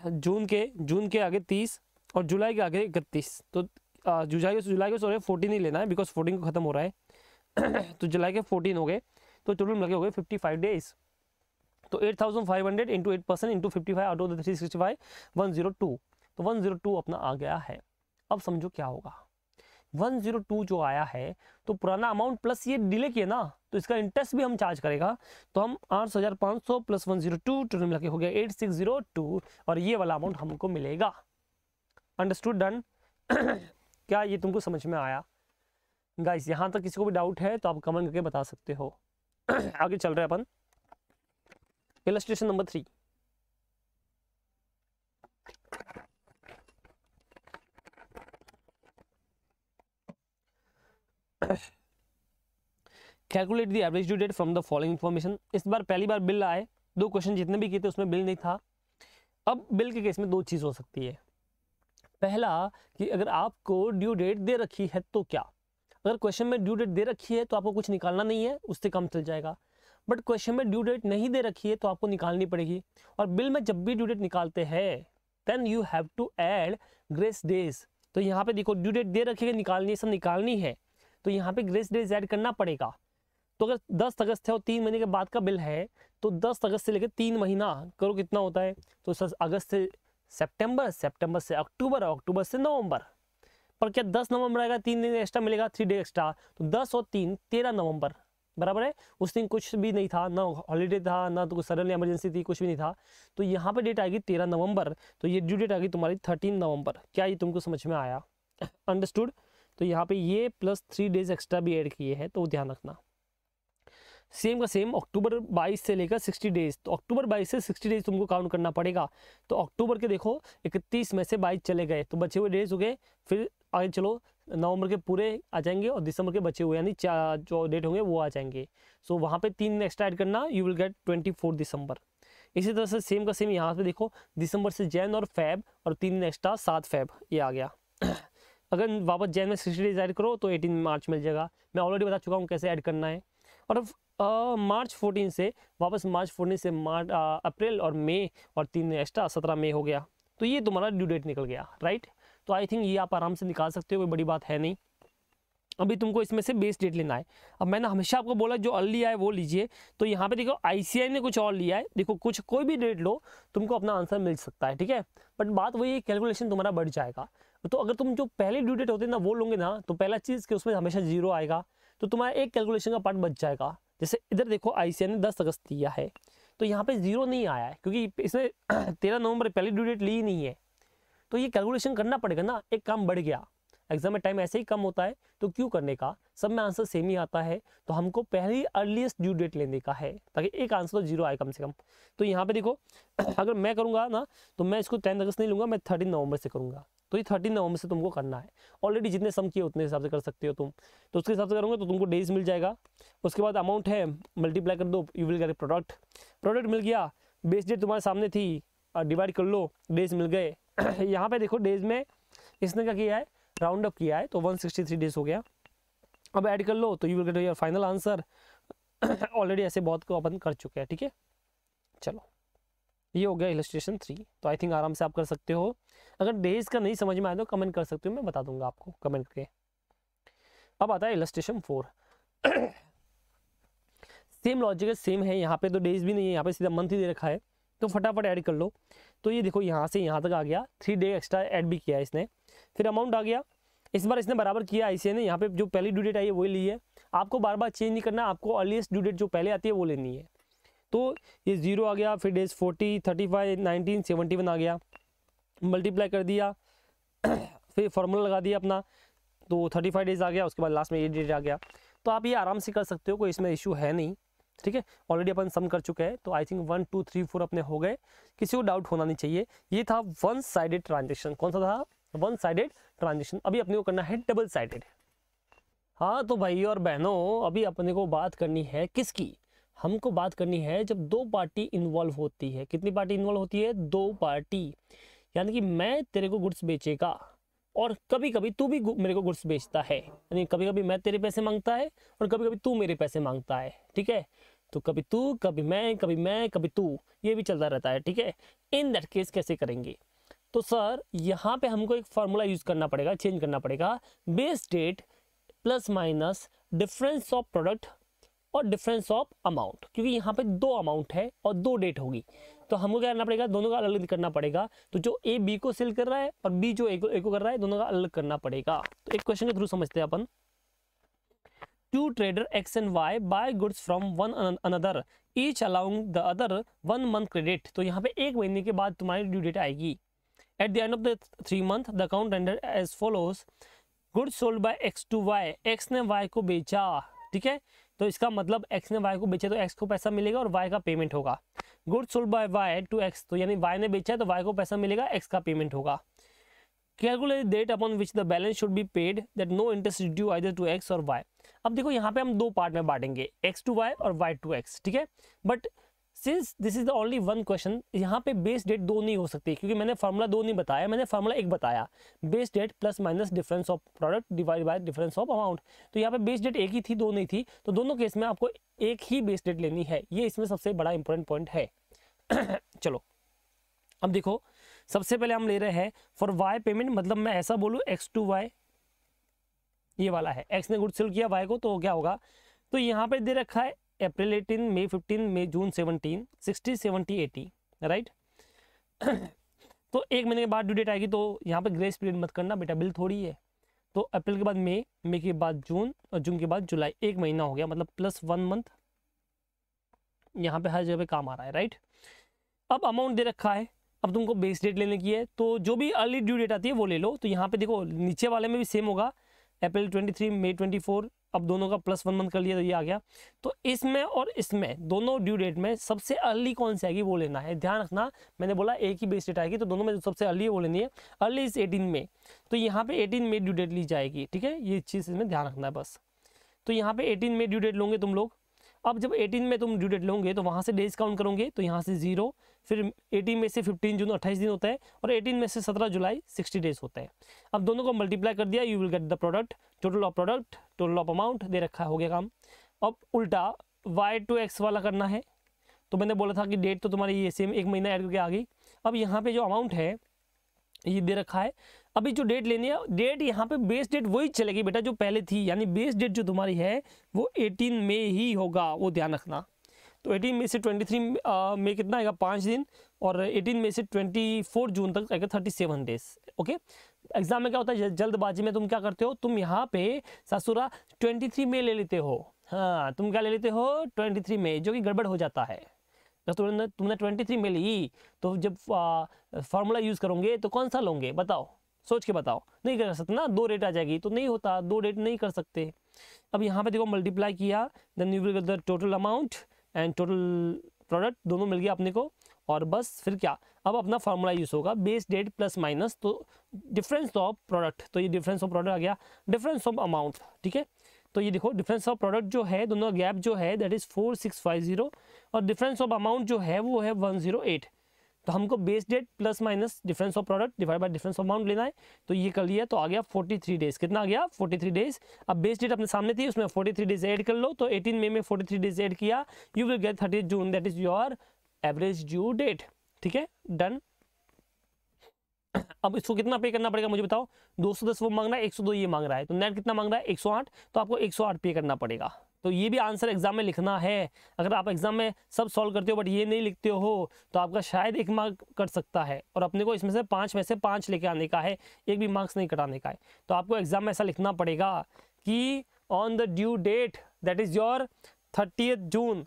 A: जून के आगे 30 और जुलाई के आगे 31। तो जुलाई को सॉरी 14 ही लेना है बिकॉज 14 को खत्म हो रहा है तो जुलाई के 14 हो गए, तो टोटल मिल के हो गए 55 डेज। तो 8500 into 8% into 55 out of the 365 102। तो 102 अपना आ गया है। अब समझो क्या होगा, 102 जो आया है तो पुराना अमाउंट प्लस ये डिले किया ना, तो इसका इंटरेस्ट भी हम चार्ज करेगा। तो हम 8500 प्लस 102 टोटल मिला के हो गया 8602 और ये वाला अमाउंट हमको मिलेगा। अंडरस्टूड, डन क्या ये तुमको समझ में आया गाइस? यहाँ तक किसी को भी डाउट है तो आप कमेंट करके बता सकते हो आगे चल रहे हैं अपन illustration number 3। Calculate the average due date from the following information. इस बार पहली बार बिल आए, 2 क्वेश्चन जितने भी किए थे उसमें बिल नहीं था। अब बिल के केस में 2 चीज़ हो सकती है। पहला कि अगर आपको ड्यू डेट दे रखी है तो क्या, अगर क्वेश्चन में ड्यू डेट दे रखी है तो आपको कुछ निकालना नहीं है, उससे कम चल जाएगा। बट क्वेश्चन में ड्यू डेट नहीं दे रखी है तो आपको निकालनी पड़ेगी। और बिल में जब भी ड्यू डेट निकालते हैं then you have to add grace days. तो यहाँ पे देखो ड्यू डेट दे रखी है, निकालनी है, सब निकालनी है, तो यहाँ पे ग्रेस डेज ऐड करना पड़ेगा। तो अगर 10 अगस्त है और 3 महीने के बाद का बिल है तो 10 अगस्त से लेकर 3 महीना करो कितना होता है। तो अगस्त से सितंबर, सितंबर से अक्टूबर, अक्टूबर से नवंबर। पर क्या 10 नवंबर आएगा, 3 दिन एक्स्ट्रा मिलेगा, 3 डे एक्स्ट्रा, तो 10 और 3 13 नवंबर बराबर है। उस दिन कुछ भी नहीं था, ना हॉलीडे था, ना तो कुछ सडन इमरजेंसी थी, कुछ भी नहीं था। तो यहाँ पे डेट आएगी 13 नवंबर, तो ये ड्यू डेट आएगी तुम्हारी 13 नवंबर। क्या ये तुमको समझ में आया? अंडरस्टूड। तो यहाँ पे ये प्लस 3 डेज एक्स्ट्रा भी ऐड किए हैं, तो ध्यान रखना। सेम का सेम अक्टूबर 22 से लेकर 60 डेज, तो अक्टूबर 22 से 60 डेज तुमको काउंट करना पड़ेगा। तो अक्टूबर के देखो 31 में से 22 चले गए तो बचे हुए डेज हो गए। फिर आगे चलो नवंबर के पूरे आ जाएंगे और दिसंबर के बचे हुए यानी जो डेट होंगे वो आ जाएंगे। सो वहाँ पे 3 एक्स्ट्रा ऐड करना, यू विल गेट 24 दिसंबर। इसी तरह से सेम का सेम यहाँ पे देखो दिसंबर से जैन और फेब और 3 एक्स्ट्रा 7 फेब ये आ गया। अगर वापस जैन में 60 डेज ऐड करो तो 18 मार्च मिल जाएगा। मैं ऑलरेडी बता चुका हूँ कैसे ऐड करना है। और मार्च 14 से वापस मार्च 14 से अप्रैल और मई और 3 एक्स्ट्रा 17 मई हो गया। तो ये तुम्हारा ड्यू डेट निकल गया, राइट। तो आई थिंक ये आप आराम से निकाल सकते हो, कोई बड़ी बात है नहीं। अभी तुमको इसमें से बेस डेट लेना है। अब मैंने हमेशा आपको बोला जो अर्ली आए वो लीजिए। तो यहाँ पे देखो आईसीआई ने कुछ और लिया है, देखो कुछ कोई भी डेट लो तुमको अपना आंसर मिल सकता है, ठीक है। बट बात वही कैलकुलेशन तुम्हारा बढ़ जाएगा। तो अगर तुम जो पहले ड्यू डेट होते हैं ना वो लोगे ना, तो पहला चीज़ कि उसमें हमेशा 0 आएगा, तो तुम्हारा एक कैलकुलेशन का पार्ट बच जाएगा। जैसे इधर देखो आईसीआई ने 10 अगस्त दिया है तो यहाँ पे 0 नहीं आया है क्योंकि इसमें 13 नवंबर पहली ड्यू डेट ली ही नहीं है। तो ये कैलकुलेशन करना पड़ेगा ना, एक काम बढ़ गया। एग्जाम में टाइम ऐसे ही कम होता है तो क्यों करने का, सब में आंसर सेम ही आता है। तो हमको पहली अर्लीस्ट ड्यू डेट लेने का है ताकि एक आंसर तो 0 आए कम से कम। तो यहाँ पे देखो अगर मैं करूँगा ना तो मैं इसको 10 अगस्त नहीं लूँगा, मैं 13 नवंबर से करूँगा। तो ये 13 नवंबर से तुमको करना है। ऑलरेडी जितने सम किए उतने हिसाब से कर सकते हो तुम, तो उसके हिसाब से करोगे तो तुमको डेज मिल जाएगा। उसके बाद अमाउंट है मल्टीप्लाई कर दो, यू विल गेट प्रोडक्ट मिल गया। बेस डेट तुम्हारे सामने थी, डिवाइड कर लो, डेज मिल गए। यहाँ पे देखो डेज में इसने क्या किया है, राउंड अप किया है तो 163 डेज हो गया। अब ऐड कर लो तो you will get your final answer. Already ऐसे बहुत को अपन कर चुके हैं, ठीक है। चलो ये हो गया इलस्ट्रेशन 3। तो आई थिंक आराम से आप कर सकते हो। अगर डेज का नहीं समझ में आए तो कमेंट कर सकते हो, मैं बता दूंगा आपको कमेंट करके। अब आता है इलस्ट्रेशन 4। सेम लॉजिक सेम है, यहाँ पे तो डेज भी नहीं है, यहाँ पे सीधा मंथ ही दे रखा है। तो फटाफट ऐड कर लो। तो ये देखो यहाँ से यहाँ तक आ गया, 3 डे एक्स्ट्रा ऐड भी किया है इसने। फिर अमाउंट आ गया, इस बार इसने बराबर किया आईसीआई ने। यहाँ पे जो पहली ड्यू डेट आई है वही ली है, आपको बार बार चेंज नहीं करना, आपको अर्लीस्ट ड्यू डेट जो पहले आती है वो लेनी है। तो ये 0 आ गया, फिर डेज 40, 35, 19, 71 आ गया, मल्टीप्लाई कर दिया, फिर फॉर्मूला लगा दिया अपना, तो 35 डेज आ गया। उसके बाद लास्ट में ये डेट आ गया। तो आप ये आराम से कर सकते हो, कोई इसमें इशू है नहीं, ठीक है। ऑलरेडी अपन सम कर चुके हैं। तो आई थिंक 1 2 3 4 अपने हो गए, किसी को डाउट होना नहीं चाहिए। ये था वन साइडेड ट्रांजेक्शन। कौन सा था? One sided transaction. अभी अपने को करना है डबल साइडेड। हाँ तो भाई और बहनों, अभी अपने को बात करनी है किसकी? हमको बात करनी है जब दो पार्टी इन्वॉल्व होती है। कितनी पार्टी इन्वॉल्व होती है? दो पार्टी। यानी कि मैं तेरे को गुड्स बेचेगा और कभी कभी तू भी मेरे को गुड्स बेचता है, यानी कभी कभी मैं तेरे पैसे मांगता है और कभी कभी तू मेरे पैसे मांगता है, ठीक है। तो कभी तू, कभी मैं, कभी मैं, कभी तू, ये भी चलता रहता है, ठीक है। इन दैट केस कैसे करेंगे? तो सर यहाँ पे हमको एक फार्मूला यूज करना पड़ेगा, चेंज करना पड़ेगा। Base date plus minus difference of product और डिफरेंस ऑफ अमाउंट, क्योंकि यहाँ पे दो अमाउंट है और दो डेट होगी, तो हमको क्या करना पड़ेगा? दोनों का अलग अलग करना पड़ेगा। तो जो ए बी को सेल कर रहा है और बी जो ए को कर रहा है, दोनों का अलग करना पड़ेगा। तो एक क्वेश्चन के थ्रू समझते हैं अपन। Two trader X and Y buy goods from one another, each allowing the other 1 month credit। तो यहाँ पे एक महीने के बाद तुम्हारी ड्यू डेट आएगी। At the end of the 3 month, the account ended as follows: goods sold by X to Y, X ने वाई को बेचा, ठीक है। तो इसका मतलब एक्स ने वाई को बेचा तो एक्स को पैसा मिलेगा और वाई का पेमेंट होगा। Goods sold by Y to X, तो यानी वाई ने बेचा है तो वाई को पैसा मिलेगा, एक्स का पेमेंट होगा। Calculate date upon which the balance should be paid that no interest is due either to X और वाई। अब देखो यहाँ पे हम दो पार्ट में बांटेंगे, एक्स टू वाई और वाई टू एक्स, ठीक है। But since this is the only one question, यहाँ पे बेस डेट दो नहीं हो सकती, क्योंकि मैंने फार्मूला दो नहीं बताया, मैंने फार्मूला एक बताया। Base date plus minus difference of product divide by difference of amount. तो यहाँ पे बेस डेट एक ही थी, दो नहीं थी, तो दोनों केस में आपको एक ही बेस डेट लेनी है। ये इसमें सबसे बड़ा इंपॉर्टेंट पॉइंट है। चलो अब देखो, सबसे पहले हम ले रहे हैं फॉर वाई पेमेंट, मतलब मैं ऐसा बोलूँ एक्स टू वाई, ये वाला है, एक्स ने गुड सेल किया वाई को, तो क्या होगा? तो यहाँ पे दे रखा है अप्रैल 18, मई 15, मई जून 17, 60, 70, 80, राइट। तो एक महीने के बाद ड्यू डेट आएगी, तो यहाँ पे ग्रेस पीरियड मत करना बेटा, बिल थोड़ी है। तो अप्रैल के बाद मई, मई के बाद जून और जून के बाद जुलाई, एक महीना हो गया, मतलब प्लस 1 मंथ यहाँ पे हर जगह पे काम आ रहा है, राइट। अब अमाउंट दे रखा है, अब तुमको बेस डेट लेने की है, तो जो भी अर्ली ड्यू डेट आती है वो ले लो। तो यहाँ पे देखो नीचे वाले में भी सेम होगा, अप्रैल 23, मई 24, अब दोनों का प्लस 1 मंथ कर लिया तो ये आ गया। तो इसमें और इसमें दोनों ड्यू डेट में सबसे अर्ली कौन सी आएगी वो लेना है, ध्यान रखना। मैंने बोला एक ही बेस डेट आएगी, तो दोनों में जो सबसे अर्ली है वो लेनी है। अर्ली इज 18 मई, तो यहाँ पे 18 मई ड्यू डेट ली जाएगी, ठीक है। ये चीज़ इसमें ध्यान रखना है बस। तो यहाँ पे 18 मई ड्यू डेट लोगे तुम लोग। अब जब 18 में तुम ड्यू डेट लोगे तो वहाँ से डेज काउंट करोगे, तो यहाँ से 0, फिर 18 में से 15 जून 28 दिन होता है, और 18 में से 17 जुलाई 60 डेज होता है। अब दोनों को मल्टीप्लाई कर दिया, you will get the product, total of product, total of amount दे रखा है, हो गया काम। अब उल्टा वाई टू एक्स वाला करना है, तो मैंने बोला था कि डेट तो तुम्हारी ये सेम एक महीना ऐड करके आ गई। अब यहाँ पे जो अमाउंट है ये दे रखा है, अभी जो डेट लेनी है, डेट यहाँ पे बेस डेट वही चलेगी बेटा जो पहले थी, यानी बेस डेट जो तुम्हारी है वो 18 मई ही होगा, वो ध्यान रखना। तो 18 मई से 23 मई कितना आएगा? 5 दिन, और 18 मई से 24 जून तक आएगा 37 डेज, ओके। एग्जाम में क्या होता है, जल्दबाजी में तुम क्या करते हो, तुम यहाँ पे सासुरा 23 मई ले लेते हो। हाँ, तुम क्या ले लेते हो? 23 मई, जो कि गड़बड़ हो जाता है। जब तुमने 23 में ली, तो जब फार्मूला यूज़ करोगे तो कौन सा लोगे बताओ, सोच के बताओ। नहीं कर सकते ना, दो रेट आ जाएगी, तो नहीं होता, दो रेट नहीं कर सकते। अब यहाँ पे देखो मल्टीप्लाई किया, then you will get the total amount and total product, दोनों मिल गया अपने को। और बस फिर क्या, अब अपना फार्मूला यूज़ होगा, बेस डेट प्लस माइनस, तो डिफरेंस ऑफ प्रोडक्ट, तो ये डिफरेंस ऑफ प्रोडक्ट आ गया, डिफरेंस ऑफ अमाउंट, ठीक है। तो ये देखो डिफरेंस ऑफ प्रोडक्ट जो है, दोनों गैप जो है दैट इज 4650, और डिफरेंस ऑफ अमाउंट जो है वो है 108। तो हमको base date plus minus difference of product divide by difference of amount लेना है, तो ये कर लिया, तो आ गया 43 डेज। कितना आ गया? 43 डेज। अब बेस डेट अपने सामने थी, उसमें 43 डेज ऐड कर लो, तो 18 मई में 43 डेज ऐड किया, you will get 30 June, that is your average due date, ठीक है, डन। अब इसको कितना पे करना पड़ेगा मुझे बताओ? 210 वो मांग रहा है, 102 ये मांग रहा है, तो नेट कितना मांग रहा है? 108, तो आपको 108 पे करना पड़ेगा। तो ये भी आंसर एग्जाम में लिखना है। अगर आप एग्जाम में सब सॉल्व करते हो बट ये नहीं लिखते हो, तो आपका शायद 1 मार्क कट सकता है, और अपने को इसमें से 5 में से 5 लेके आने का है, एक भी मार्क्स नहीं कटाने का है। तो आपको एग्जाम में ऐसा लिखना पड़ेगा कि on the due date that is your 30 June,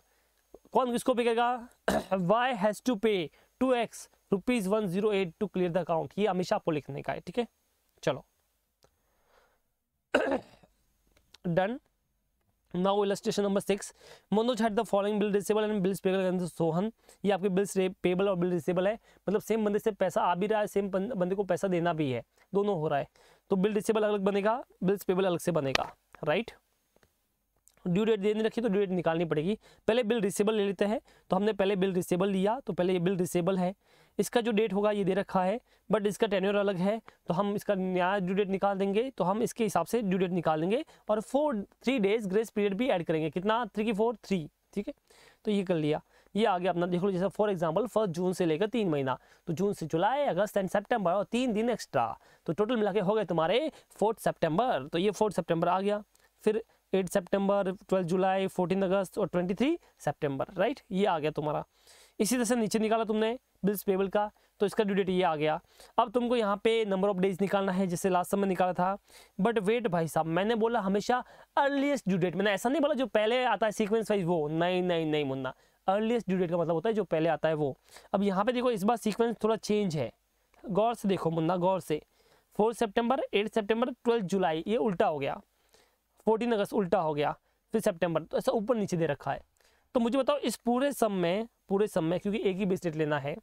A: कौन किसको पे करेगा? Y has to pay to X ₹108 to clear the account. ये हमेशा आपको लिखने का है, ठीक है। चलो done. Now illustration number 6, Manoj had the following bill receivable and bills payable against Sohan. ये आपके बिल्स पेबल और बिल रिसीवेबल है, मतलब सेम बंदे से पैसा आ भी रहा है, सेम बंदे को पैसा देना भी है, दोनों हो रहा है। तो बिल रिसीवेबल अलग बनेगा, बिल्स पेबल अलग से बनेगा, राइट। ड्यू डेट दे नहीं रखी तो ड्यू डेट निकालनी पड़ेगी। पहले बिल रिसेबल ले लेते हैं, तो हमने पहले बिल रिसेबल लिया, तो पहले ये बिल रिसेबल है, इसका जो डेट होगा ये दे रखा है, बट इसका टेन्योर अलग है, तो हम इसका नया ड्यू डेट निकाल देंगे, तो हम इसके हिसाब से ड्यू डेट निकाल देंगे और 3 डेज ग्रेस पीरियड भी ऐड करेंगे। कितना? 3 की 4 3, ठीक है। तो ये कर लिया, ये आ गया अपना। देख लो जैसे फॉर एग्जांपल 1 जून से लेकर 3 महीना, तो जून से जुलाई, अगस्त एंड सितंबर और 3 दिन एक्स्ट्रा, तो टोटल मिला के हो गए तुम्हारे 4 सितंबर। तो ये 4 सितंबर आ गया। फिर 8 सितंबर, 12 जुलाई, 14 अगस्त और 23 सितंबर, राइट, ये आ गया तुम्हारा। इसी तरह से नीचे निकाला तुमने बिल्स पेबल का, तो इसका ड्यू डेट ये आ गया। अब तुमको यहाँ पे नंबर ऑफ डेज निकालना है, जैसे लास्ट समय निकाला था। बट वेट भाई साहब, मैंने बोला हमेशा अर्लीस्ट ड्यू डेट, मैंने ऐसा नहीं बोला जो पहले आता है सीक्वेंस वाइज वो, नहीं मुन्ना, अर्लीस्ट ड्यू डेट का मतलब होता है जो पहले आता है वो। अब यहाँ पे देखो इस बार सीक्वेंस थोड़ा चेंज है, गौर से देखो मुन्ना, गौर से। 4 सितंबर, 8 सितंबर, 12 जुलाई, ये उल्टा हो गया। 14 अगस्त उल्टा हो गया, फिर सितंबर, तो ऐसा ऊपर नीचे दे रखा है। तो मुझे बताओ इस पूरे सम में क्योंकि एक ही बेस डेट लेना है,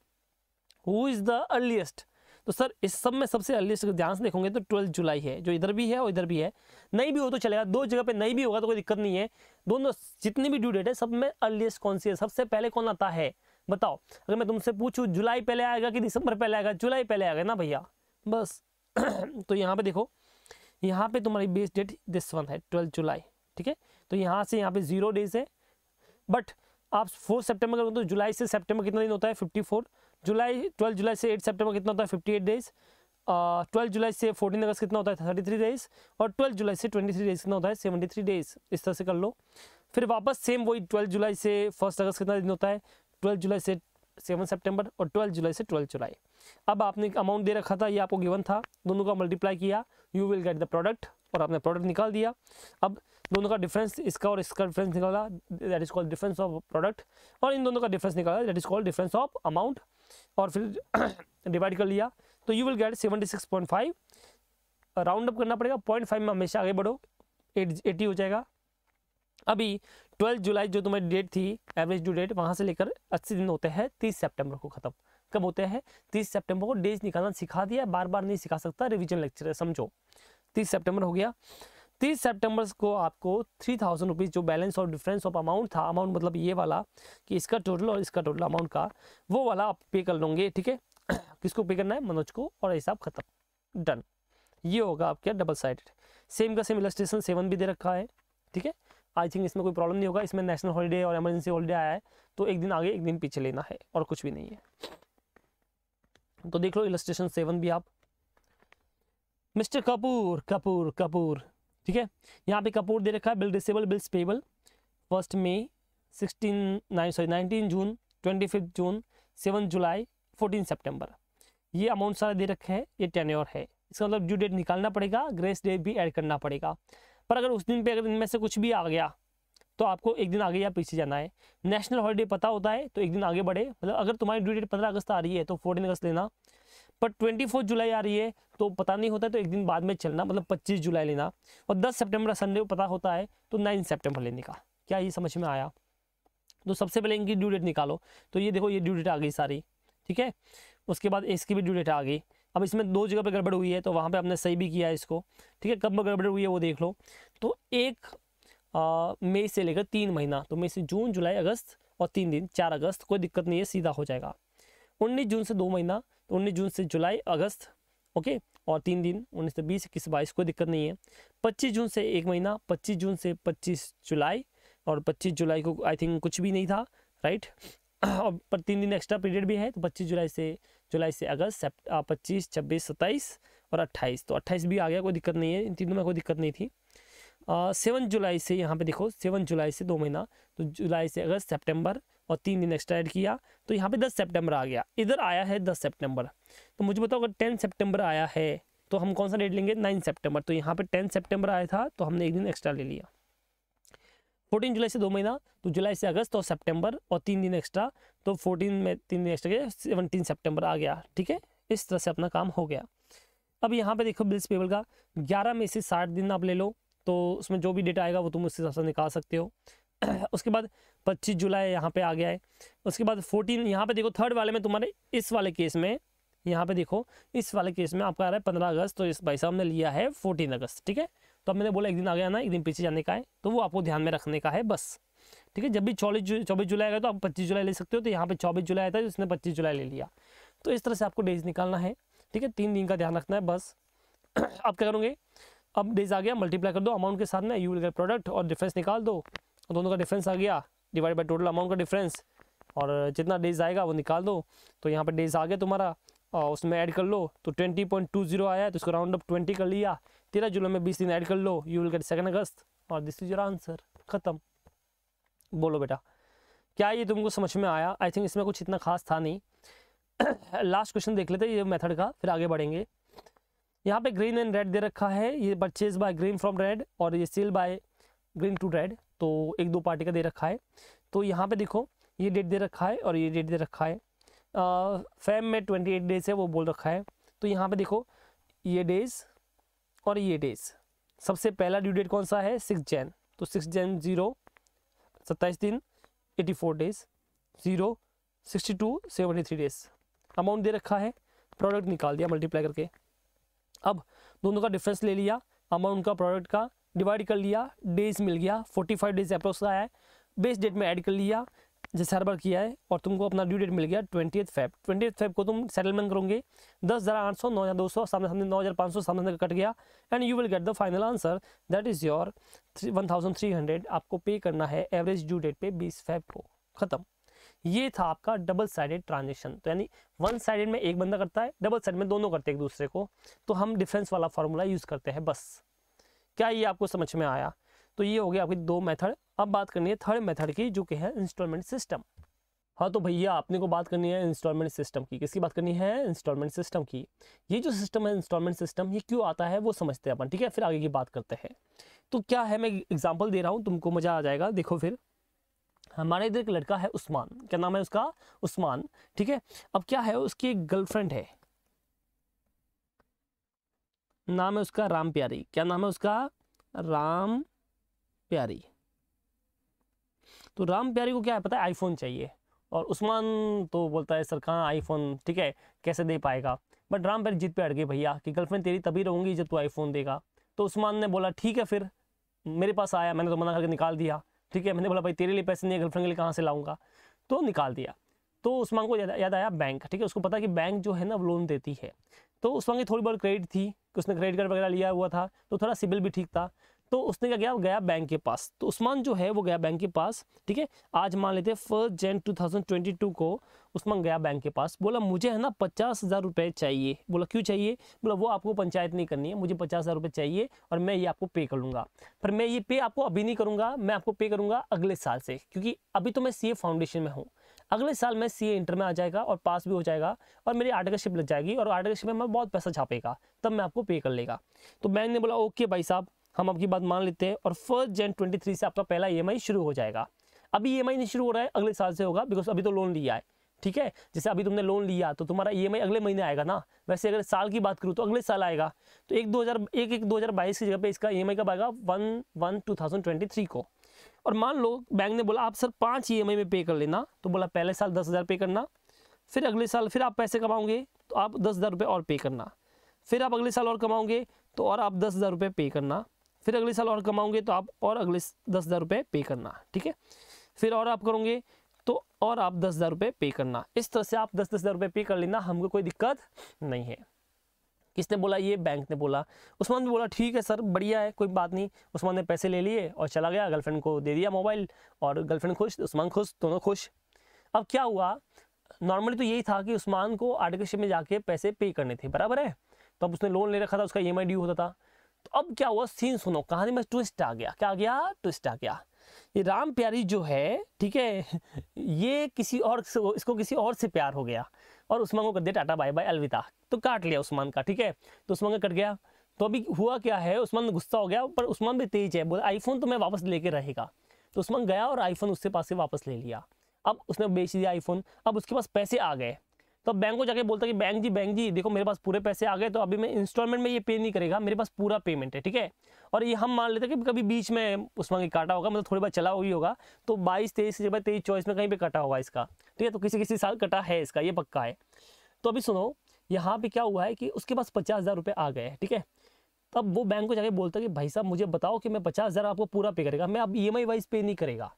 A: हु इज द अर्लीस्ट? तो सर इस सब में सबसे अर्लीस्ट ध्यान से देखोगे तो 12 जुलाई है, जो इधर भी है और इधर भी है। नहीं भी हो तो चलेगा, 2 जगह पे नहीं भी होगा तो कोई दिक्कत नहीं है। दोनों जितनी भी ड्यू डेट है सब में अर्लीस्ट कौन सी है, सबसे पहले कौन आता है बताओ। अगर मैं तुमसे पूछूं जुलाई पहले आएगा कि दिसंबर पहले आएगा? जुलाई पहले आएगा ना भैया, बस। तो यहाँ पे देखो, यहाँ पे तुम्हारी बेस डेट दिस वन है 12 जुलाई, ठीक है। तो यहाँ से यहाँ पे 0 डेज है, बट आप 4 सितंबर करो तो जुलाई से सितंबर कितना दिन होता है? 54। 12 जुलाई से 8 सितंबर कितना होता है? 58 डेज। 12 जुलाई से 14 अगस्त कितना होता है? 33 डेज। और 12 जुलाई से 23 डेज कितना होता है? 73 डेज। इस तरह से कर लो। फिर वापस सेम वही 12 जुलाई से 1 अगस्त कितना दिन होता है? 12 जुलाई से 7 सितंबर और 12 जुलाई से 12 जुलाई। अब आपने अमाउंट दे रखा था, ये आपको गिवन था, दोनों का मल्टीप्लाई किया, you will get the product, और आपने प्रोडक्ट निकाल दिया। अब दोनों का डिफरेंस, इसका और इसका डिफरेंस निकाला, that is called difference of product, और इन दोनों का डिफरेंस निकाला, that is called difference of amount, और फिर डिवाइड कर लिया, तो you will gate 76.5। Round up करना पड़ेगा, 0.5 में हमेशा आगे बढ़ो, 80 हो जाएगा। अभी 12 जुलाई जो तुम्हारी डेट थी, एवरेज ड्यू डेट, वहाँ से लेकर 80 दिन होते हैं 30 सितंबर को ख़त्म। कब होते हैं? 30 सितंबर को डेज निकालना सिखा दिया, बार बार नहीं सिखा सकता, रिवीजन लेक्चर है, समझो। 30 सितंबर हो गया। 30 सितंबर को आपको 3000 रुपीज़ जो बैलेंस और डिफरेंस ऑफ अमाउंट था, अमाउंट मतलब ये वाला कि इसका टोटल और इसका टोटल अमाउंट का, वो वाला आप पे कर लोगे, ठीक है। किसको पे करना है? मनोज को, और हिसाब खत्म, डन। ये होगा आपका डबल साइडेड। सेम का सेम इलस्ट्रेशन 7 भी दे रखा है, ठीक है। आई थिंक इसमें कोई प्रॉब्लम नहीं होगा। इसमें नेशनल हॉलीडे और इमरजेंसी हॉलीडे आया है, तो एक दिन आगे एक दिन पीछे लेना है, और कुछ भी नहीं है। तो देख लो इलस्ट्रेशन 7 भी आप। मिस्टर कपूर कपूर कपूर, ठीक है। यहाँ पे कपूर दे रखा है, बिल रिसेबल, बिल्स पेबल, 1 मई, 19 जून, 25 जून, 7 जुलाई, 14 सितंबर। ये अमाउंट सारा दे रखे हैं, ये टेन्योर है। इसका मतलब ड्यू डेट निकालना पड़ेगा, ग्रेस डेट भी ऐड करना पड़ेगा। पर अगर उस दिन पे अगर इनमें से कुछ भी आ गया तो आपको एक दिन आगे या पीछे जाना है। नेशनल हॉलीडे पता होता है तो एक दिन आगे बढ़े, मतलब अगर तुम्हारी ड्यू डेट 15 अगस्त आ रही है तो 14 अगस्त लेना, पर 24 जुलाई आ रही है तो पता नहीं होता है तो एक दिन बाद में चलना, मतलब 25 जुलाई लेना। और 10 सितंबर संडे को पता होता है तो 9 सितंबर लेने का। क्या ये समझ में आया? तो सबसे पहले इनकी ड्यू डेट निकालो। तो ये देखो, ये ड्यू डेट आ गई सारी, ठीक है। उसके बाद इसकी भी ड्यू डेट आ गई। अब इसमें 2 जगह पे गड़बड़ हुई है, तो वहाँ पे हमने सही भी किया है इसको, ठीक है। कब गड़बड़ हुई है वो देख लो। तो 1 मई से लेकर 3 महीना, तो मई से जून, जुलाई, अगस्त और 3 दिन 4 अगस्त, कोई दिक्कत नहीं है, सीधा हो जाएगा। 19 जून से 2 महीना, तो 19 जून से जुलाई, अगस्त, ओके, और 3 दिन 19 से 20, 21, 22, कोई दिक्कत नहीं है। 25 जून से 1 महीना, 25 जून से 25 जुलाई, और 25 जुलाई को आई थिंक कुछ भी नहीं था, राइट। और पर 3 दिन एक्स्ट्रा पीरियड भी है, तो 25 जुलाई से अगस्त, 25, 26, 27 और 28, तो 28 भी आ गया, कोई दिक्कत नहीं है, इन तीनों में कोई दिक्कत नहीं थी। 7 जुलाई से यहाँ पे देखो, 7 जुलाई से 2 महीना, तो जुलाई से अगस्त, सितंबर और 3 दिन एक्स्ट्रा ऐड किया, तो यहाँ पे 10 सितंबर आ गया। इधर आया है 10 सितंबर, तो मुझे बताओ अगर 10 सितंबर आया है तो हम कौन सा डेट लेंगे? 9 सितंबर। तो यहाँ पे 10 सितंबर आया था तो हमने एक दिन एक्स्ट्रा ले लिया। 14 जुलाई से 2 महीना, तो जुलाई से अगस्त और सितंबर और 3 दिन एक्स्ट्रा, तो 14 में 3 दिन एक्स्ट्रा गया, 17 सितंबर आ गया, ठीक है। इस तरह से अपना काम हो गया। अब यहाँ पे देखो बिल्स पेबल का 11 में से 60 दिन आप ले लो, तो उसमें जो भी डेटा आएगा वो तुम उस हिसाब से निकाल सकते हो। उसके बाद 25 जुलाई यहाँ पे आ गया है। उसके बाद 14, यहाँ पे देखो थर्ड वाले में तुम्हारे, इस वाले केस में यहाँ पे देखो, इस वाले केस में आपका आ रहा है 15 अगस्त, तो इस भाई साहब ने लिया है 14 अगस्त, ठीक है। तो अब मैंने बोला एक दिन आगे आना एक दिन पीछे जाने का है, तो वो आपको ध्यान में रखने का है बस, ठीक है। जब भी 24 जुलाई आएगा तो आप 25 जुलाई ले सकते हो, तो यहाँ पे 24 जुलाई आता है तो इसने 25 जुलाई ले लिया। तो इस तरह से आपको डेज निकालना है, ठीक है। 3 दिन का ध्यान रखना है बस। अब क्या करोगे, अब डेज आ गया, मल्टीप्लाई कर दो अमाउंट के साथ में, यू विल गेट प्रोडक्ट और डिफरेंस निकाल दो, दोनों का डिफरेंस आ गया, डिवाइड बाय टोटल अमाउंट का डिफरेंस, और जितना डेज आएगा वो निकाल दो। तो यहाँ पे डेज आ गया तुम्हारा, और उसमें ऐड कर लो, तो 20.20 आया है, तो इसको राउंड अप 20 कर लिया। 13 जुलाई में 20 दिन ऐड कर लो, यू विल गेट 2 अगस्त, और दिस इज योर आंसर, खत्म। बोलो बेटा क्या ये तुमको समझ में आया? आई थिंक इसमें कुछ इतना खास था नहीं। लास्ट क्वेश्चन देख लेते हैं ये मेथड का, फिर आगे बढ़ेंगे। यहाँ पे ग्रीन एंड रेड दे रखा है, ये purchase by green from red और ये sale by green to red, तो 1-2 पार्टी का दे रखा है। तो यहाँ पे देखो ये डेट दे रखा है और ये डेट दे रखा है, फेब में 28 डेज है वो बोल रखा है। तो यहाँ पे देखो ये डेज और ये डेज, सबसे पहला ड्यू डेट कौन सा है, 6 जैन, तो 6 जैन 0 27 दिन 84 डेज, 0 62 73 डेज। अमाउंट दे रखा है, प्रोडक्ट निकाल दिया मल्टीप्लाई करके। अब दोनों का डिफरेंस ले लिया, अमाउंट का प्रोडक्ट का डिवाइड कर लिया, डेज मिल गया 45 डेज अप्रोक्स आया है, बेस डेट में ऐड कर लिया जैसे हर बार किया है, और तुमको अपना ड्यू डेट मिल गया 20 फेब। 20 फेब को तुम सेटलमेंट करोगे 10,800 9,200 सामने सामने 9,500 सामने कट गया, and you will get the final answer that is your 1,300 आपको पे करना है एवरेज ड्यू डेट पे 20 फेब को, खत्म। ये था आपका डबल साइडेड ट्रांजेक्शन। तो यानी वन साइडेड में एक बंदा करता है, डबल साइड में दोनों करते हैं एक दूसरे को, तो हम डिफरेंस वाला फॉर्मूला यूज करते हैं बस। क्या ये आपको समझ में आया? तो ये हो गया आपकी 2 मेथड। अब बात करनी है थर्ड मेथड की, जो कि है इंस्टॉलमेंट सिस्टम। हाँ तो भैया आपने को बात करनी है इंस्टॉलमेंट सिस्टम की। किसकी बात करनी है? इंस्टॉलमेंट सिस्टम की। ये जो सिस्टम है इंस्टॉलमेंट सिस्टम, ये क्यों आता है वो समझते हैं अपन, ठीक है, फिर आगे की बात करते हैं। तो क्या है, मैं एग्जाम्पल दे रहा हूँ, तुमको मजा आ जाएगा। देखो फिर हमारे इधर एक लड़का है उस्मान, क्या नाम है उसका? उस्मान, ठीक है। अब क्या है, उसकी एक गर्लफ्रेंड है, नाम है उसका राम प्यारी। क्या नाम है उसका? राम प्यारी। तो राम प्यारी को क्या है पता है, आईफोन चाहिए, और उस्मान तो बोलता है सर कहाँ आईफोन, ठीक है, कैसे दे पाएगा। बट राम प्यारी जिद पे अड़ गई भैया कि गर्लफ्रेंड तेरी तभी रहूंगी जब तू आईफोन देगा। तो उस्मान ने बोला ठीक है, फिर मेरे पास आया, मैंने तो मना करके निकाल दिया, ठीक है। मैंने बोला भाई तेरे लिए पैसे नहीं है, गर्लफ्रेंड के लिए कहाँ से लाऊंगा, तो निकाल दिया। तो उस्मान को याद आया बैंक, ठीक है, उसको पता कि बैंक जो है ना लोन देती है। तो उस्मान की थोड़ी बहुत क्रेडिट थी, उसने क्रेडिट कार्ड वगैरह लिया हुआ था, तो थोड़ा सिबिल भी ठीक था। तो उसने क्या किया, गया बैंक के पास। तो उस्मान जो है वो गया बैंक के पास, ठीक है। आज मान लेते हैं 1 जैन 2022 को उस्मान गया बैंक के पास, बोला मुझे है ना 50,000 रुपये चाहिए। बोला क्यों चाहिए? बोला वो आपको पंचायत नहीं करनी है, मुझे 50,000 रुपये चाहिए और मैं ये आपको पे कर लूँगा। पर मैं ये पे आपको अभी नहीं करूँगा, मैं आपको पे करूँगा अगले साल से, क्योंकि अभी तो मैं CA फाउंडेशन में हूँ। अगले साल मैं CA इंटर में आ जाएगा और पास भी हो जाएगा, और मेरी आर्टिकलशिप लग जाएगी, और आर्टिकलशिप में मैं बहुत पैसा छापेगा, तब मैं आपको पे कर लेगा। तो बैंक ने बोला ओके भाई साहब, हम आपकी बात मान लेते हैं, और 1 जैन 23 से आपका पहला EMI शुरू हो जाएगा। अभी EMI नहीं शुरू हो रहा है, अगले साल से होगा, बिकॉज अभी तो लोन लिया है, ठीक है। जैसे अभी तुमने लोन लिया तो तुम्हारा EMI अगले महीने आएगा ना, वैसे अगर साल की बात करूँ तो अगले साल आएगा। तो 2022 की जगह पे इसका EMI कब आएगा? 1/1/2023 को। और मान लो बैंक ने बोला आप सर 5 EMI में पे कर लेना, तो बोला पहले साल 10,000 पे करना, फिर अगले साल फिर आप पैसे कमाओगे तो आप 10,000 रुपये और पे करना, फिर आप अगले साल और कमाओगे तो और आप 10,000 रुपये पे करना, फिर अगले साल और कमाओगे तो आप और अगले 10,000 रुपये पे करना, ठीक है। फिर और आप करोगे तो और आप 10,000 रुपये पे करना। इस तरह से आप 10,000 रुपये पे कर लेना, हमको कोई दिक्कत नहीं है। किसने बोला? ये बैंक ने बोला। उस्मान भी बोला ठीक है सर, बढ़िया है, कोई बात नहीं। उस्मान ने पैसे ले लिए और चला गया, गर्लफ्रेंड को दे दिया मोबाइल, और गर्लफ्रेंड खुश, उस्मान खुश, दोनों खुश। अब क्या हुआ, नॉर्मली तो यही था कि उस्मान को आर्टिकलशिप में जाके पैसे पे करने थे, बराबर है। तो अब उसने लोन ले रखा था, उसका EMI ड्यू होता था। तो अब क्या हुआ, सीन सुनो, कहानी में ट्विस्ट आ गया। क्या आ गया? ट्विस्ट आ गया। ये राम प्यारी जो है, ठीक है, ये किसी और, इसको किसी और से प्यार हो गया, और उस्मान को कर दिया टाटा बाय बाय अलविदा। तो काट लिया उस्मान का, ठीक है। तो उस्मान का कट गया। तो अभी हुआ क्या है, उस्मान गुस्सा हो गया, पर उस्मान भी तेज है, बोला आईफोन तो मैं वापस लेके रहेगा। तो उस्मान गया और आईफोन उससे पास से वापस ले लिया। अब उसने बेच दिया आईफोन, अब उसके पास पैसे आ गए। तो बैंक को जाके बोलता कि बैंक जी देखो मेरे पास पूरे पैसे आ गए, तो अभी मैं इंस्टॉलमेंट में ये पे नहीं करेगा, मेरे पास पूरा पेमेंट है, ठीक है। और ये हम मान लेते हैं कि कभी बीच में उस्मान की काटा होगा, मतलब थोड़ी बार चला हुई होगा, तो 22, 23 के बाद 23, 24 में कहीं पे कटा होगा इसका, ठीक है। तो किसी साल कटा है इसका, ये पक्का है। तो अभी सुनो, यहाँ पे क्या हुआ है कि उसके पास 50,000 रुपये आ गए, ठीक है। तब वो बैंक को जाके बोलता है कि भाई साहब मुझे बताओ कि मैं 50,000 आपको पूरा पे करेगा, मैं अब EMI वाइज पे नहीं करेगा।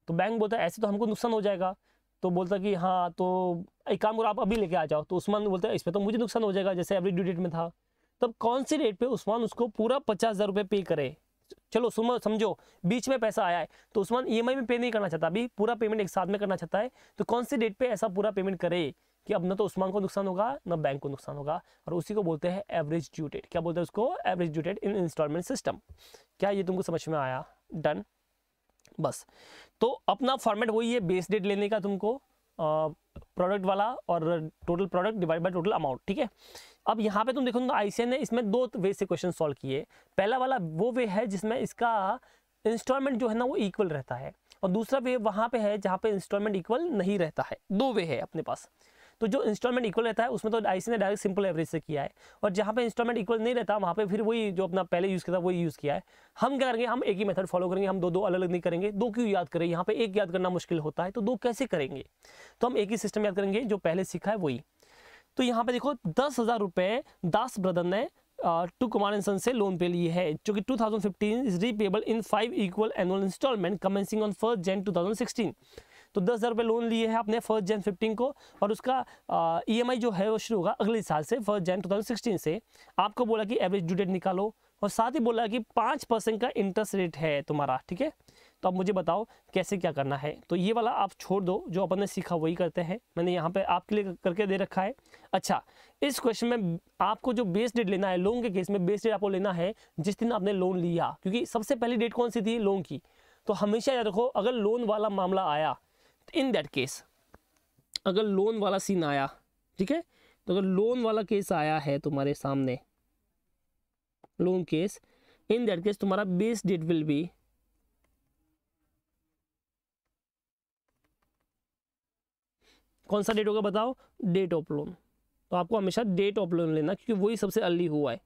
A: तो बैंक बोलता है ऐसे तो हमको नुकसान हो जाएगा। तो बोलता कि हाँ तो एक काम करो आप अभी लेके आ जाओ। तो उस्मान बोलता है इसमें तो मुझे नुकसान हो जाएगा जैसे एवरी ड्यू डेट में था। तब कौन सी डेट पे उस्मान उसको पूरा 50,000 रुपये पे करे। चलो समझो बीच में पैसा आया है तो उस्मान EMI में पे नहीं करना चाहता, अभी पूरा पेमेंट एक साथ में करना चाहता है। तो कौन सी डेट पे ऐसा पूरा पेमेंट करे कि अब ना तो उस्मान को नुकसान होगा ना बैंक को नुकसान होगा, और उसी को बोलते हैं एवरेज ड्यू डेट। क्या बोलते हैं उसको? एवरेज ड्यू डेट इन इंस्टॉलमेंट सिस्टम। क्या ये तुमको समझ में आया? डन। बस तो अपना फॉर्मेट वही है, बेस डेट लेने का तुमको प्रोडक्ट वाला और total product divide by total amount, ठीक है। अब यहाँ पे तुम देखो ICN ने इसमें 2 वे से क्वेश्चन सॉल्व किए। पहला वाला वो वे है जिसमें इसका इंस्टॉलमेंट जो है ना वो इक्वल रहता है, और दूसरा वे वहाँ पे है जहाँ पे इंस्टॉलमेंट इक्वल नहीं रहता है। 2 वे है अपने पास। तो जो इंस्टॉलमेंट इक्वल रहता है उसमें तो ICN ने डायरेक्ट सिंपल एवरेज से किया है, और जहाँ पे इंस्टॉलमेंट इक्वल नहीं रहता वहाँ पे फिर वही जो अपना पहले यूज़ किया था वही यूज़ किया है। हम क्या करेंगे, हम एक ही मेथड फॉलो करेंगे, हम 2 अलग अलग नहीं करेंगे। 2 क्यों याद करें, यहाँ पे एक याद करना मुश्किल होता है तो 2 कैसे करेंगे। तो हम एक ही सिस्टम याद करेंगे जो पहले सीखा है वही। तो यहाँ पे देखो 10,000 रुपये दास ब्रदर ने टू कुमार एंड सन से लोन पे लिए है, जो कि 2015 is repayable in 5 equal annual installment commencing on 1 Jan 2016। तो 10,000 रुपये लोन लिए हैं आपने 1 Jan 15 को, और उसका EMI जो है वो शुरू होगा अगले साल से 1 Jan 2016 से। आपको बोला कि एवरेज ड्यू डेट निकालो, और साथ ही बोला कि 5% का इंटरेस्ट रेट है तुम्हारा, ठीक है। तो अब मुझे बताओ कैसे क्या करना है। तो ये वाला आप छोड़ दो, जो अपन ने सीखा वही करते हैं। मैंने यहाँ पे आपके लिए करके दे रखा है। अच्छा, इस क्वेश्चन में आपको जो बेस डेट लेना है लोन के केस में, बेस डेट आपको लेना है जिस दिन आपने लोन लिया, क्योंकि सबसे पहली डेट कौन सी थी? लोन की। तो हमेशा याद रखो अगर लोन वाला मामला आया, इन दैट केस अगर लोन वाला सीन आया, ठीक है, तो अगर लोन वाला केस आया है तुम्हारे सामने, loan case, in that case तुम्हारा बेस डेट विल बी कौन सा डेट होगा बताओ? Date of loan. तो आपको हमेशा डेट ऑफ लोन लेना, क्योंकि वही सबसे अर्ली हुआ है,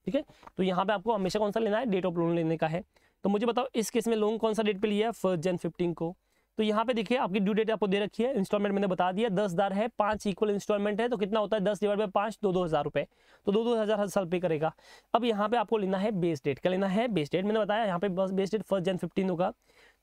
A: ठीक है। तो यहाँ पे आपको हमेशा कौन सा लेना है? डेट ऑफ लोन लेने का है। तो मुझे बताओ इस केस में लोन कौन सा डेट पे लिया है? 1 Jan 15 को। तो यहाँ पे देखिए आपकी ड्यू डेट आपको दे रखी है, इंस्टॉलमेंट मैंने बता दिया 10,000 है, 5 इक्वल इंस्टॉलमेंट है, तो कितना होता है 10 डिवाइड बाय 5, 2,000 रुपये। तो 2,000 हर साल पे करेगा। अब यहाँ पे आपको लेना है बेस डेट। क्या लेना है? Base date. मैंने बताया यहाँ पे बस बेस डेट 1 Jan 15 होगा।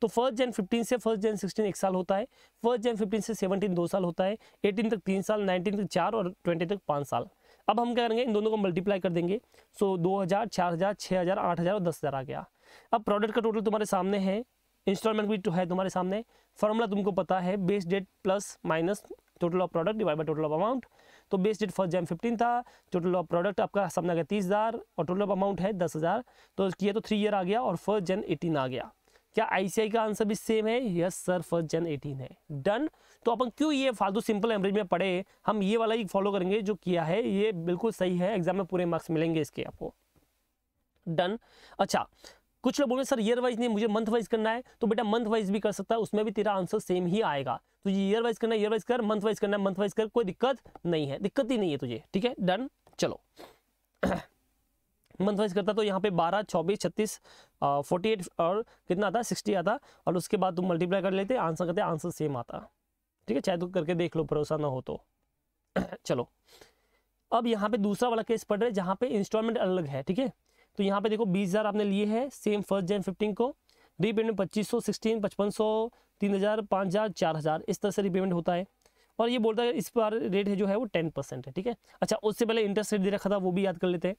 A: तो 1 Jan 15 से 1 Jan 16 1 साल होता है, 1 Jan 15 से 17 2 साल होता है, 18 तक 3 साल, 19 तक 4 और 20 तक 5 साल। अब हम क्या करेंगे, इन दोनों को मल्टीप्लाई कर देंगे। सो 2,000, 4,000, 6,000, 8,000 और 10,000 आ गया। अब प्रोडक्ट का टोटल तुम्हारे सामने है, इंस्टॉलमेंट भी तो है तुम्हारे सामने। फॉर्मूला तुमको पता है, base date plus minus total of product divide by total of amount. तो बेस डेट 1 Jan 15 था, टोटल ऑफ प्रोडक्ट आपका सामने आ गया 30,000 और टोटल ऑफ अमाउंट है 10,000। तो किया तो 3 ईयर आ गया और 1 Jan 18 आ गया। क्या ICI का आंसर भी सेम है? यस सर, 1 Jan 18 है। डन। तो अपन क्यों ये फालतू सिंपल एवरेज में पढ़े, हम ये वाला ही फॉलो करेंगे जो किया है, ये बिल्कुल सही है, एग्जाम में पूरे मार्क्स मिलेंगे इसके आपको। डन। अच्छा, कुछ लोग बोले सर ईयर वाइज नहीं, मुझे मंथ वाइज करना है। तो बेटा मंथ वाइज भी कर सकता है, उसमें भी तेरा आंसर सेम ही आएगा। तुझे ईयर वाइज करना है ईयर वाइज कर, मंथ वाइज करना है मंथ वाइज कर, कोई दिक्कत नहीं है, दिक्कत ही नहीं है तुझे, ठीक है। डन। चलो मंथ वाइज करता तो यहाँ पे 12, 24, 36, 48 और कितना आता है 60 आता, और उसके बाद तुम मल्टीप्लाई कर लेते, आंसर करते, आंसर सेम आता, ठीक है। चाहे तो करके देख लो, भरोसा ना हो तो चलो अब यहाँ पे दूसरा वाला केस पढ़ रहे जहाँ पे इंस्टॉलमेंट अलग है, ठीक है। तो यहाँ पे देखो 20,000 आपने लिए है सेम 1 Jan 15 को, रीपेमेंट 2500, 16, 5500, 3,000, 5,000, 4,000, इस तरह से रीपेमेंट होता है। और ये बोलता है इस बार रेट है जो है वो 10% है, ठीक है। अच्छा, उससे पहले इंटरेस्ट रेट दे रखा था वो भी याद कर लेते हैं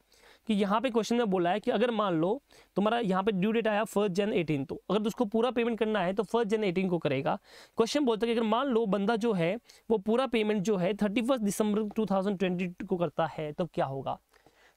A: कि यहाँ पे क्वेश्चन में बोला है कि अगर मान लो तुम्हारा यहाँ पे ड्यू डेट आया 1 Jan 18, तो अगर उसको पूरा पेमेंट करना है तो 1 Jan 18 को करेगा। क्वेश्चन बोलता है कि अगर मान लो बंदा जो है वो पूरा पेमेंट जो है 31 दिसंबर 2020 को करता है तो क्या होगा।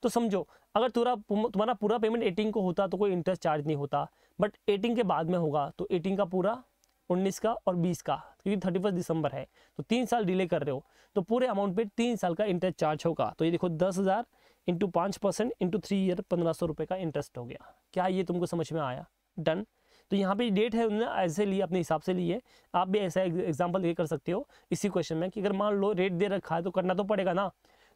A: तो समझो अगर तुम्हारा पूरा पेमेंट 18 को होता तो कोई इंटरेस्ट चार्ज नहीं होता, बट 18 के बाद में होगा तो 18 का पूरा, 19 का और 20 का, क्योंकि 31 दिसंबर है तो 3 साल डिले कर रहे हो, तो पूरे अमाउंट पे 3 साल का इंटरेस्ट चार्ज होगा। तो ये देखो 10,000 इंटू 5% इंटू 3 ईयर 1,500 रुपये का इंटरेस्ट हो गया। क्या ये तुमको समझ में आया? डन। तो यहाँ पे डेट है उन्होंने ऐसे लिए, अपने हिसाब से लिए, आप भी ऐसा एग्जाम्पल ये कर सकते हो इसी क्वेश्चन में कि अगर मान लो रेट दे रखा है तो करना तो पड़ेगा ना।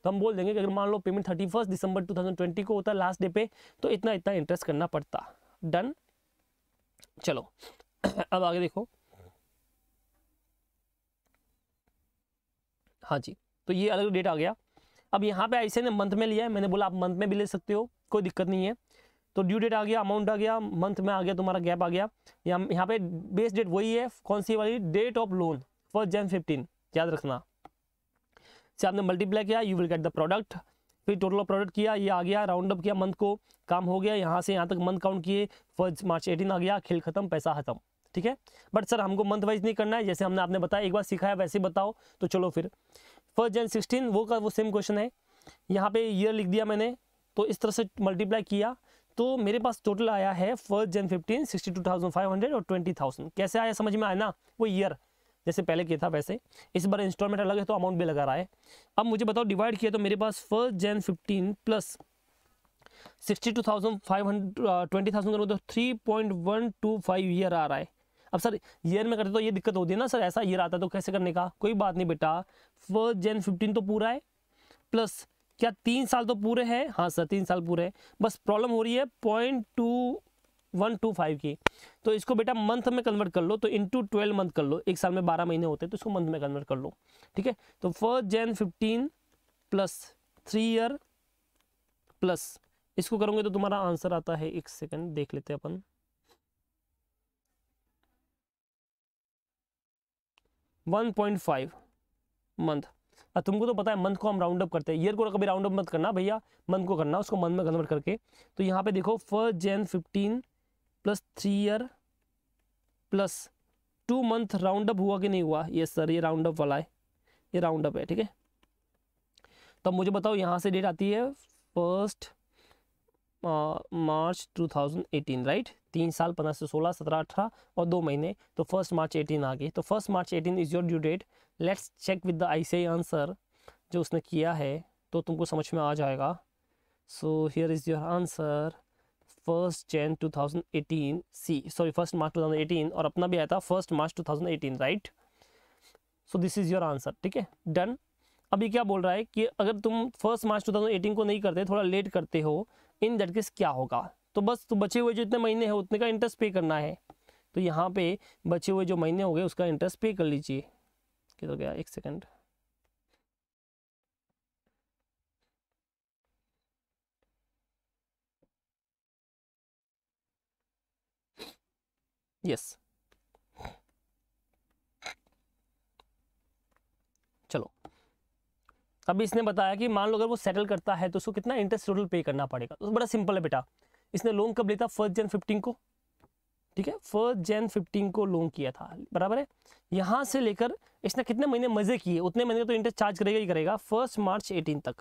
A: तो हम बोल देंगे कि अगर मान लो पेमेंट 31 दिसंबर 2020 को होता है लास्ट डे पे, तो इतना इतना इंटरेस्ट करना पड़ता। डन। चलो अब आगे देखो। हाँ जी, तो ये अलग डेट आ गया। अब यहाँ पे ICI ने मंथ में लिया है, मैंने बोला आप मंथ में भी ले सकते हो, कोई दिक्कत नहीं है। तो ड्यू डेट आ गया, अमाउंट आ गया, मंथ में आ गया, तुम्हारा गैप आ गया। यहाँ पे बेस डेट वही है, कौन सी वाली, डेट ऑफ लोन 1 Jan 15, याद रखना। से आपने मल्टीप्लाई किया, you will get the product, फिर टोटल ऑफ प्रोडक्ट किया, ये आ गया, राउंड अप किया मंथ को, काम हो गया, यहाँ से यहाँ तक मंथ काउंट किए, 1 March 18 आ गया, खेल खत्म, पैसा खत्म, ठीक है। बट सर हमको मंथ वाइज नहीं करना है, जैसे हमने आपने बताया, एक बार सिखाया वैसे बताओ, तो चलो फिर 1 Jan 16 वो का वो सेम क्वेश्चन है, यहाँ पे ईयर लिख दिया मैंने, तो इस तरह से मल्टीप्लाई किया, तो मेरे पास टोटल आया है 1 Jan 15 62,500 और 20,000। कैसे आया समझ में आया ना, वो ईयर जैसे पहले किया था वैसे, इस बार इंस्टॉलमेंट अलग है तो अमाउंट भी लगा रहा है। अब मुझे बताओ डिवाइड किया तो मेरे पास 1 Jan 15 प्लस 62,500 20,000 करो तो 3.125 ईयर आ रहा है। अब सर ईयर में करते तो ये दिक्कत होती है ना सर, ऐसा ईयर आता तो कैसे करने का, कोई बात नहीं बेटा, 1 Jan 15 तो पूरा है, प्लस क्या 3 साल तो पूरे हैं, हाँ सर 3 साल पूरे हैं, बस प्रॉब्लम हो रही है 0.2125 की, तो इसको बेटा मंथ में कन्वर्ट कर लो, तो इंटू 12 मंथ कर लो, एक साल में 12 महीने होते हैं तो इसको मंथ में कन्वर्ट कर लो, ठीक है। तो 1 Jan 15 प्लस 3 ईयर प्लस इसको करोगे तो तुम्हारा आंसर आता है, एक सेकंड देख लेते हैं अपन, 1.5 मंथ। अब तुमको तो पता है मंथ को हम राउंड अप करते हैं, ईयर को कभी राउंड अप मत करना भैया, मंथ को करना, उसको मंथ में कन्वर्ट करके। तो यहाँ पे देखो 1 Jan 15 plus 3 year plus 2 month round up हुआ कि नहीं हुआ, ये सर ये राउंड अप वाला है, ये राउंड अप है, ठीक है। तब मुझे बताओ यहाँ से डेट आती है 1 March 2018, राइट, 3 साल 15 से 16 17 18 और 2 महीने, तो 1 March 18 आ गई, तो 1 March 18 is your due date. Let's check with the ICAI answer जो उसने किया है, तो तुमको समझ में आ जाएगा। So here is your answer 1 Jan 2018 सी, सॉरी 1 March 2018, और अपना भी आया था 1 March 2018, right. So this is your answer, ठीक है, डन। अभी क्या बोल रहा है कि अगर तुम 1 March 2018 को नहीं करते, थोड़ा लेट करते हो, इन दैट केस क्या होगा, तो बस तो बचे हुए जो इतने महीने हैं उतने का इंटरेस्ट पे करना है। तो यहाँ पे बचे हुए जो महीने हो गए उसका इंटरेस्ट पे कर लीजिए। किधर गया, एक सेकंड, यस, चलो। अभी इसने बताया कि मान लो अगर वो सेटल करता है तो उसको कितना इंटरेस्ट टोटल पे करना पड़ेगा, तो बड़ा सिंपल है बेटा, इसने लोन कब लिया था 1 Jan 15 को, ठीक है, 1 Jan 15 को लोन किया था, बराबर है। यहाँ से लेकर इसने कितने महीने मजे किए, उतने महीने तो इंटरेस्ट चार्ज करेगा ही करेगा 1 March 18 तक।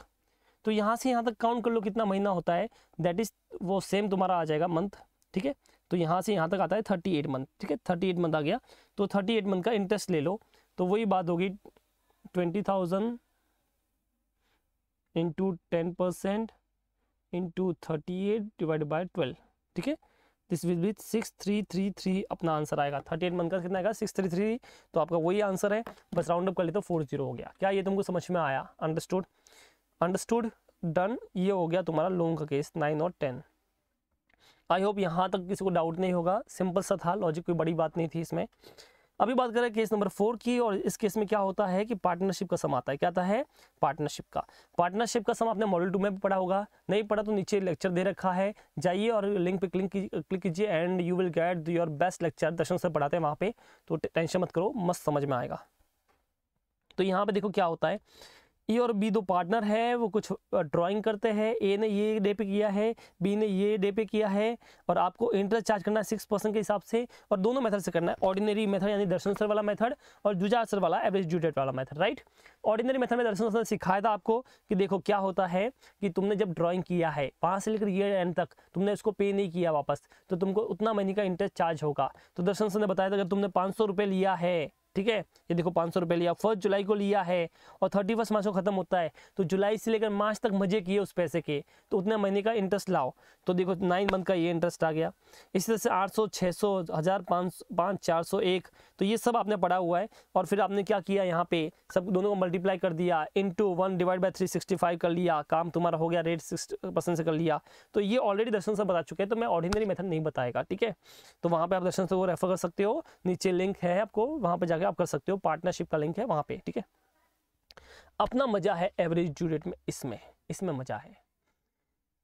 A: तो यहाँ से यहाँ तक काउंट कर लो कितना महीना होता है, दैट इज वो सेम तुम्हारा आ जाएगा मंथ, ठीक है। तो यहाँ से यहाँ तक आता है 38 मंथ, ठीक है, 38 मंथ आ गया, तो 38 मंथ का इंटरेस्ट ले लो, तो वही बात होगी 20,000 इंटू 10% इंटू 38 डिवाइड बाई 12, ठीक है, दिस विल बी 6333 अपना आंसर आएगा। 38 मंथ का कितना आएगा 633, तो आपका वही आंसर है, बस राउंड अप कर ले तो 40 हो गया। क्या ये तुमको समझ में आया, अंडरस्टूड, अंडरस्टूड, डन। ये हो गया तुम्हारा लोन का केस 9 और 10। आई होप यहाँ तक किसी को डाउट नहीं होगा, सिंपल सा था लॉजिक, कोई बड़ी बात नहीं थी इसमें। अभी बात करें केस नंबर 4 की, और इस केस में क्या होता है कि पार्टनरशिप का सम आता है। क्या आता है, पार्टनरशिप का। पार्टनरशिप का सम आपने मॉड्यूल 2 में भी पढ़ा होगा, नहीं पढ़ा तो नीचे लेक्चर दे रखा है, जाइए और लिंक पे क्लिक कीजिए and you will get your best lecture. Darshan sir पढ़ाते हैं वहाँ पे, तो टेंशन मत करो, मस्त समझ में आएगा। तो यहाँ पे देखो क्या होता है, ए और बी दो पार्टनर है, वो कुछ ड्राइंग करते हैं, ए ने ये डे पे किया है, बी ने ये डे पे किया है, और आपको इंटरेस्ट चार्ज करना है 6% के हिसाब से, और दोनों मेथड से करना है, ऑर्डिनरी मेथड यानी दर्शन सर वाला मेथड और जुजा सर वाला एवरेज ड्यू डेट वाला मेथड, राइट। ऑर्डिनरी मेथड में दर्शन सर सिखाया था आपको कि देखो क्या होता है कि तुमने जब ड्राइंग किया है 5 से लेकर ईयर एंड तक तुमने उसको पे नहीं किया वापस, तो तुमको उतना महीने का इंटरेस्ट चार्ज होगा। तो दर्शन सर ने बताया था अगर तुमने 500 रुपये लिया है, ठीक है, ये देखो 500 रुपये लिया, 1 जुलाई को लिया है और 31 मार्च को खत्म होता है, तो जुलाई से लेकर मार्च तक मजे किए उस पैसे के, तो उतने महीने का इंटरेस्ट लाओ। तो देखो 9 मंथ का ये इंटरेस्ट आ गया। इसी तरह से 800, 600, 1000, 500, 401, तो ये सब आपने पढ़ा हुआ है। और फिर आपने क्या किया, यहाँ पे सब दोनों को मल्टीप्लाई कर दिया, इंटू 1 डिवाइड बाई 365 कर लिया, काम तुम्हारा हो गया, रेट 6% से कर लिया। तो ये ऑलरेडी दर्शन से बता चुके हैं, तो मैं ऑर्डिनरी मेथड नहीं बताएगा, ठीक है। तो वहाँ पे आप दर्शन से वो रेफर कर सकते हो, नीचे लिंक है आपको, वहाँ पे जाकर आप कर सकते हो, पार्टनरशिप का लिंक है वहाँ पे, ठीक है। अपना मजा है एवरेज ड्यू डेट में, इसमें मजा है।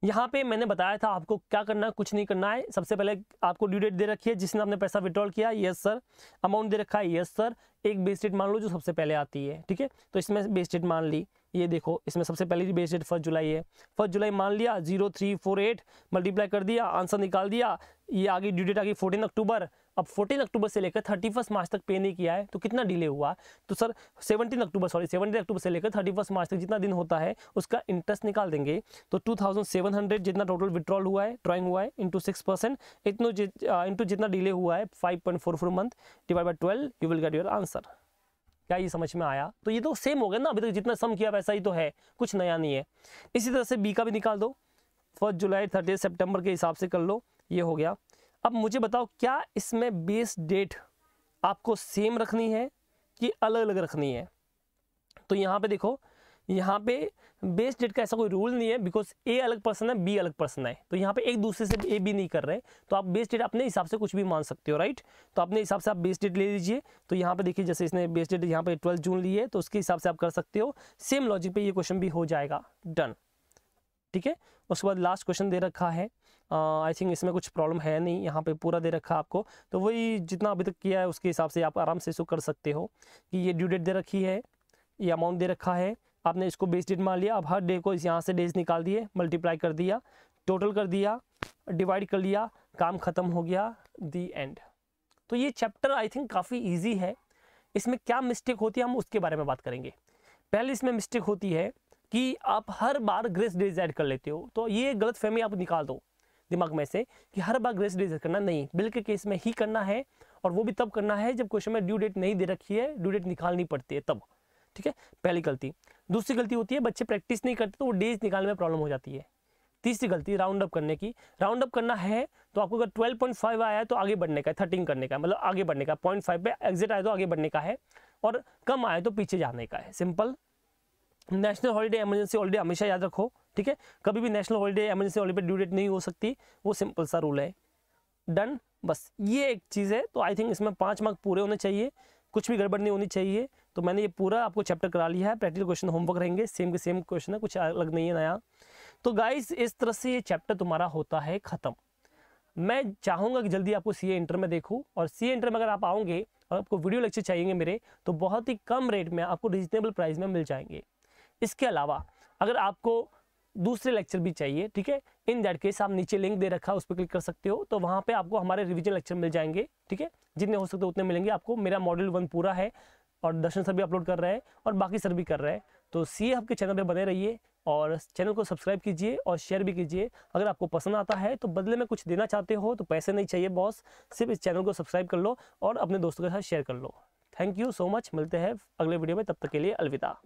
A: यहाँ पे मैंने बताया था आपको क्या करना है, कुछ नहीं करना है। सबसे पहले आपको ड्यू डेट दे रखी है, जिसने आपने पैसा विड्रॉल किया, यस सर। अमाउंट दे रखा है, यस सर। एक बेस डेट मान लो जो सबसे पहले आती है, ठीक है। तो इसमें बेस डेट मान ली, ये देखो इसमें सबसे पहले बेस डेट 1 जुलाई है। 1 जुलाई मान लिया, 0348 मल्टीप्लाई कर दिया, आंसर निकाल दिया। ये आगे ड्यू डेट आ गई 14 अक्टूबर। अब 14 अक्टूबर से लेकर 31 मार्च तक पे नहीं किया है तो कितना डिले हुआ? तो सर 17 अक्टूबर से लेकर 31 मार्च तक जितना दिन होता है उसका इंटरेस्ट निकाल देंगे। तो 2700 जितना टोटल विड्रॉल हुआ है, ड्रॉइंग हुआ है, इंटू 6%, इंटू जितना डिले हुआ है 5.44 month divide by 12, you will get your answer. क्या ये समझ में आया? तो ये तो सेम हो गया ना, अभी तक जितना सम किया वैसा ही तो है, कुछ नया नहीं है। इसी तरह से बी का भी निकाल दो, 1 जुलाई 30 सितंबर के हिसाब से कर लो, ये हो गया। अब मुझे बताओ क्या इसमें बेस डेट आपको सेम रखनी है कि अलग अलग रखनी है? तो यहाँ पे देखो, यहाँ पे बेस डेट का ऐसा कोई रूल नहीं है, बिकॉज ए अलग पर्सन है, बी अलग पर्सन है, तो यहाँ पे एक दूसरे से ए बी नहीं कर रहे, तो आप बेस डेट अपने हिसाब से कुछ भी मान सकते हो, राइट। तो अपने हिसाब से आप बेस डेट ले लीजिए। तो यहाँ पे देखिए जैसे इसने बेस डेट यहाँ पे 12 जून ली है, तो उसके हिसाब से आप कर सकते हो। सेम लॉजिक पे ये क्वेश्चन भी हो जाएगा, डन, ठीक है। उसके बाद लास्ट क्वेश्चन दे रखा है, आई थिंक इसमें कुछ प्रॉब्लम है नहीं, यहाँ पे पूरा दे रखा है आपको, तो वही जितना अभी तक किया है उसके हिसाब से आप आराम से इसको कर सकते हो कि ये ड्यू डेट दे रखी है, ये अमाउंट दे रखा है, आपने इसको बेस डेट मान लिया। अब हर डे को यहाँ से डेज निकाल दिए, मल्टीप्लाई कर दिया, टोटल कर दिया, डिवाइड कर लिया, काम खत्म हो गया, दी एंड। तो ये चैप्टर आई थिंक काफ़ी ईजी है। इसमें क्या मिस्टेक होती है हम उसके बारे में बात करेंगे। पहले इसमें मिस्टेक होती है कि आप हर बार ग्रेस डेज ऐड कर लेते हो, तो ये गलत फहमी आप निकाल दो दिमाग में से कि हर बार ग्रेस डेज करना नहीं, बिल के केस में ही करना है, और वो भी तब करना है जब क्वेश्चन में ड्यू डेट नहीं दे रखी है, ड्यू डेट निकालनी पड़ती है तब, ठीक है। पहली गलती। दूसरी गलती होती है बच्चे प्रैक्टिस नहीं करते तो वो डेज निकालने में प्रॉब्लम हो जाती है। तीसरी गलती राउंड अप करने की। राउंड अप करना है तो आपको अगर 12.5 आया है तो आगे बढ़ने का है, 13 करने का है, मतलब आगे बढ़ने का, 0.5 पे एग्जिट आया तो आगे बढ़ने का है, और कम आए तो पीछे जाने का है, simple. National holiday, emergency holiday हमेशा याद रखो, ठीक है। कभी भी नेशनल हॉलीडे, इमरजेंसी हॉलीडे पे ड्यू डेट नहीं हो सकती, वो सिंपल सा रूल है, डन। बस ये एक चीज़ है। तो आई थिंक इसमें 5 मार्क पूरे होने चाहिए, कुछ भी गड़बड़ नहीं होनी चाहिए। तो मैंने ये पूरा आपको चैप्टर करा लिया है। प्रैक्टिकल क्वेश्चन होमवर्क रहेंगे, सेम के सेम क्वेश्चन है, कुछ अलग नहीं है नया। तो गाइस इस तरह से ये चैप्टर तुम्हारा होता है ख़त्म। मैं चाहूँगा कि जल्दी आपको सीए इंटर में देखूँ, और सीए इंटर में अगर आप आओगे और आपको वीडियो लेक्चर चाहिए मेरे, तो बहुत ही कम रेट में आपको रिजनेबल प्राइस में मिल जाएंगे। इसके अलावा अगर आपको दूसरे लेक्चर भी चाहिए, ठीक है, इन दैट केस आप नीचे लिंक दे रखा है, उस पर क्लिक कर सकते हो, तो वहाँ पे आपको हमारे रिवीजन लेक्चर मिल जाएंगे, ठीक है। जितने हो सकते उतने मिलेंगे आपको। मेरा मॉड्यूल 1 पूरा है, और दर्शन सर भी अपलोड कर रहे हैं, और बाकी सर भी कर रहे हैं। तो सीए हब के चैनल पे बने रहिए, और चैनल को सब्सक्राइब कीजिए और शेयर भी कीजिए। अगर आपको पसंद आता है तो बदले में कुछ देना चाहते हो तो पैसे नहीं चाहिए बॉस, सिर्फ इस चैनल को सब्सक्राइब कर लो और अपने दोस्तों के साथ शेयर कर लो। थैंक यू सो मच, मिलते हैं अगले वीडियो में, तब तक के लिए अलविदा।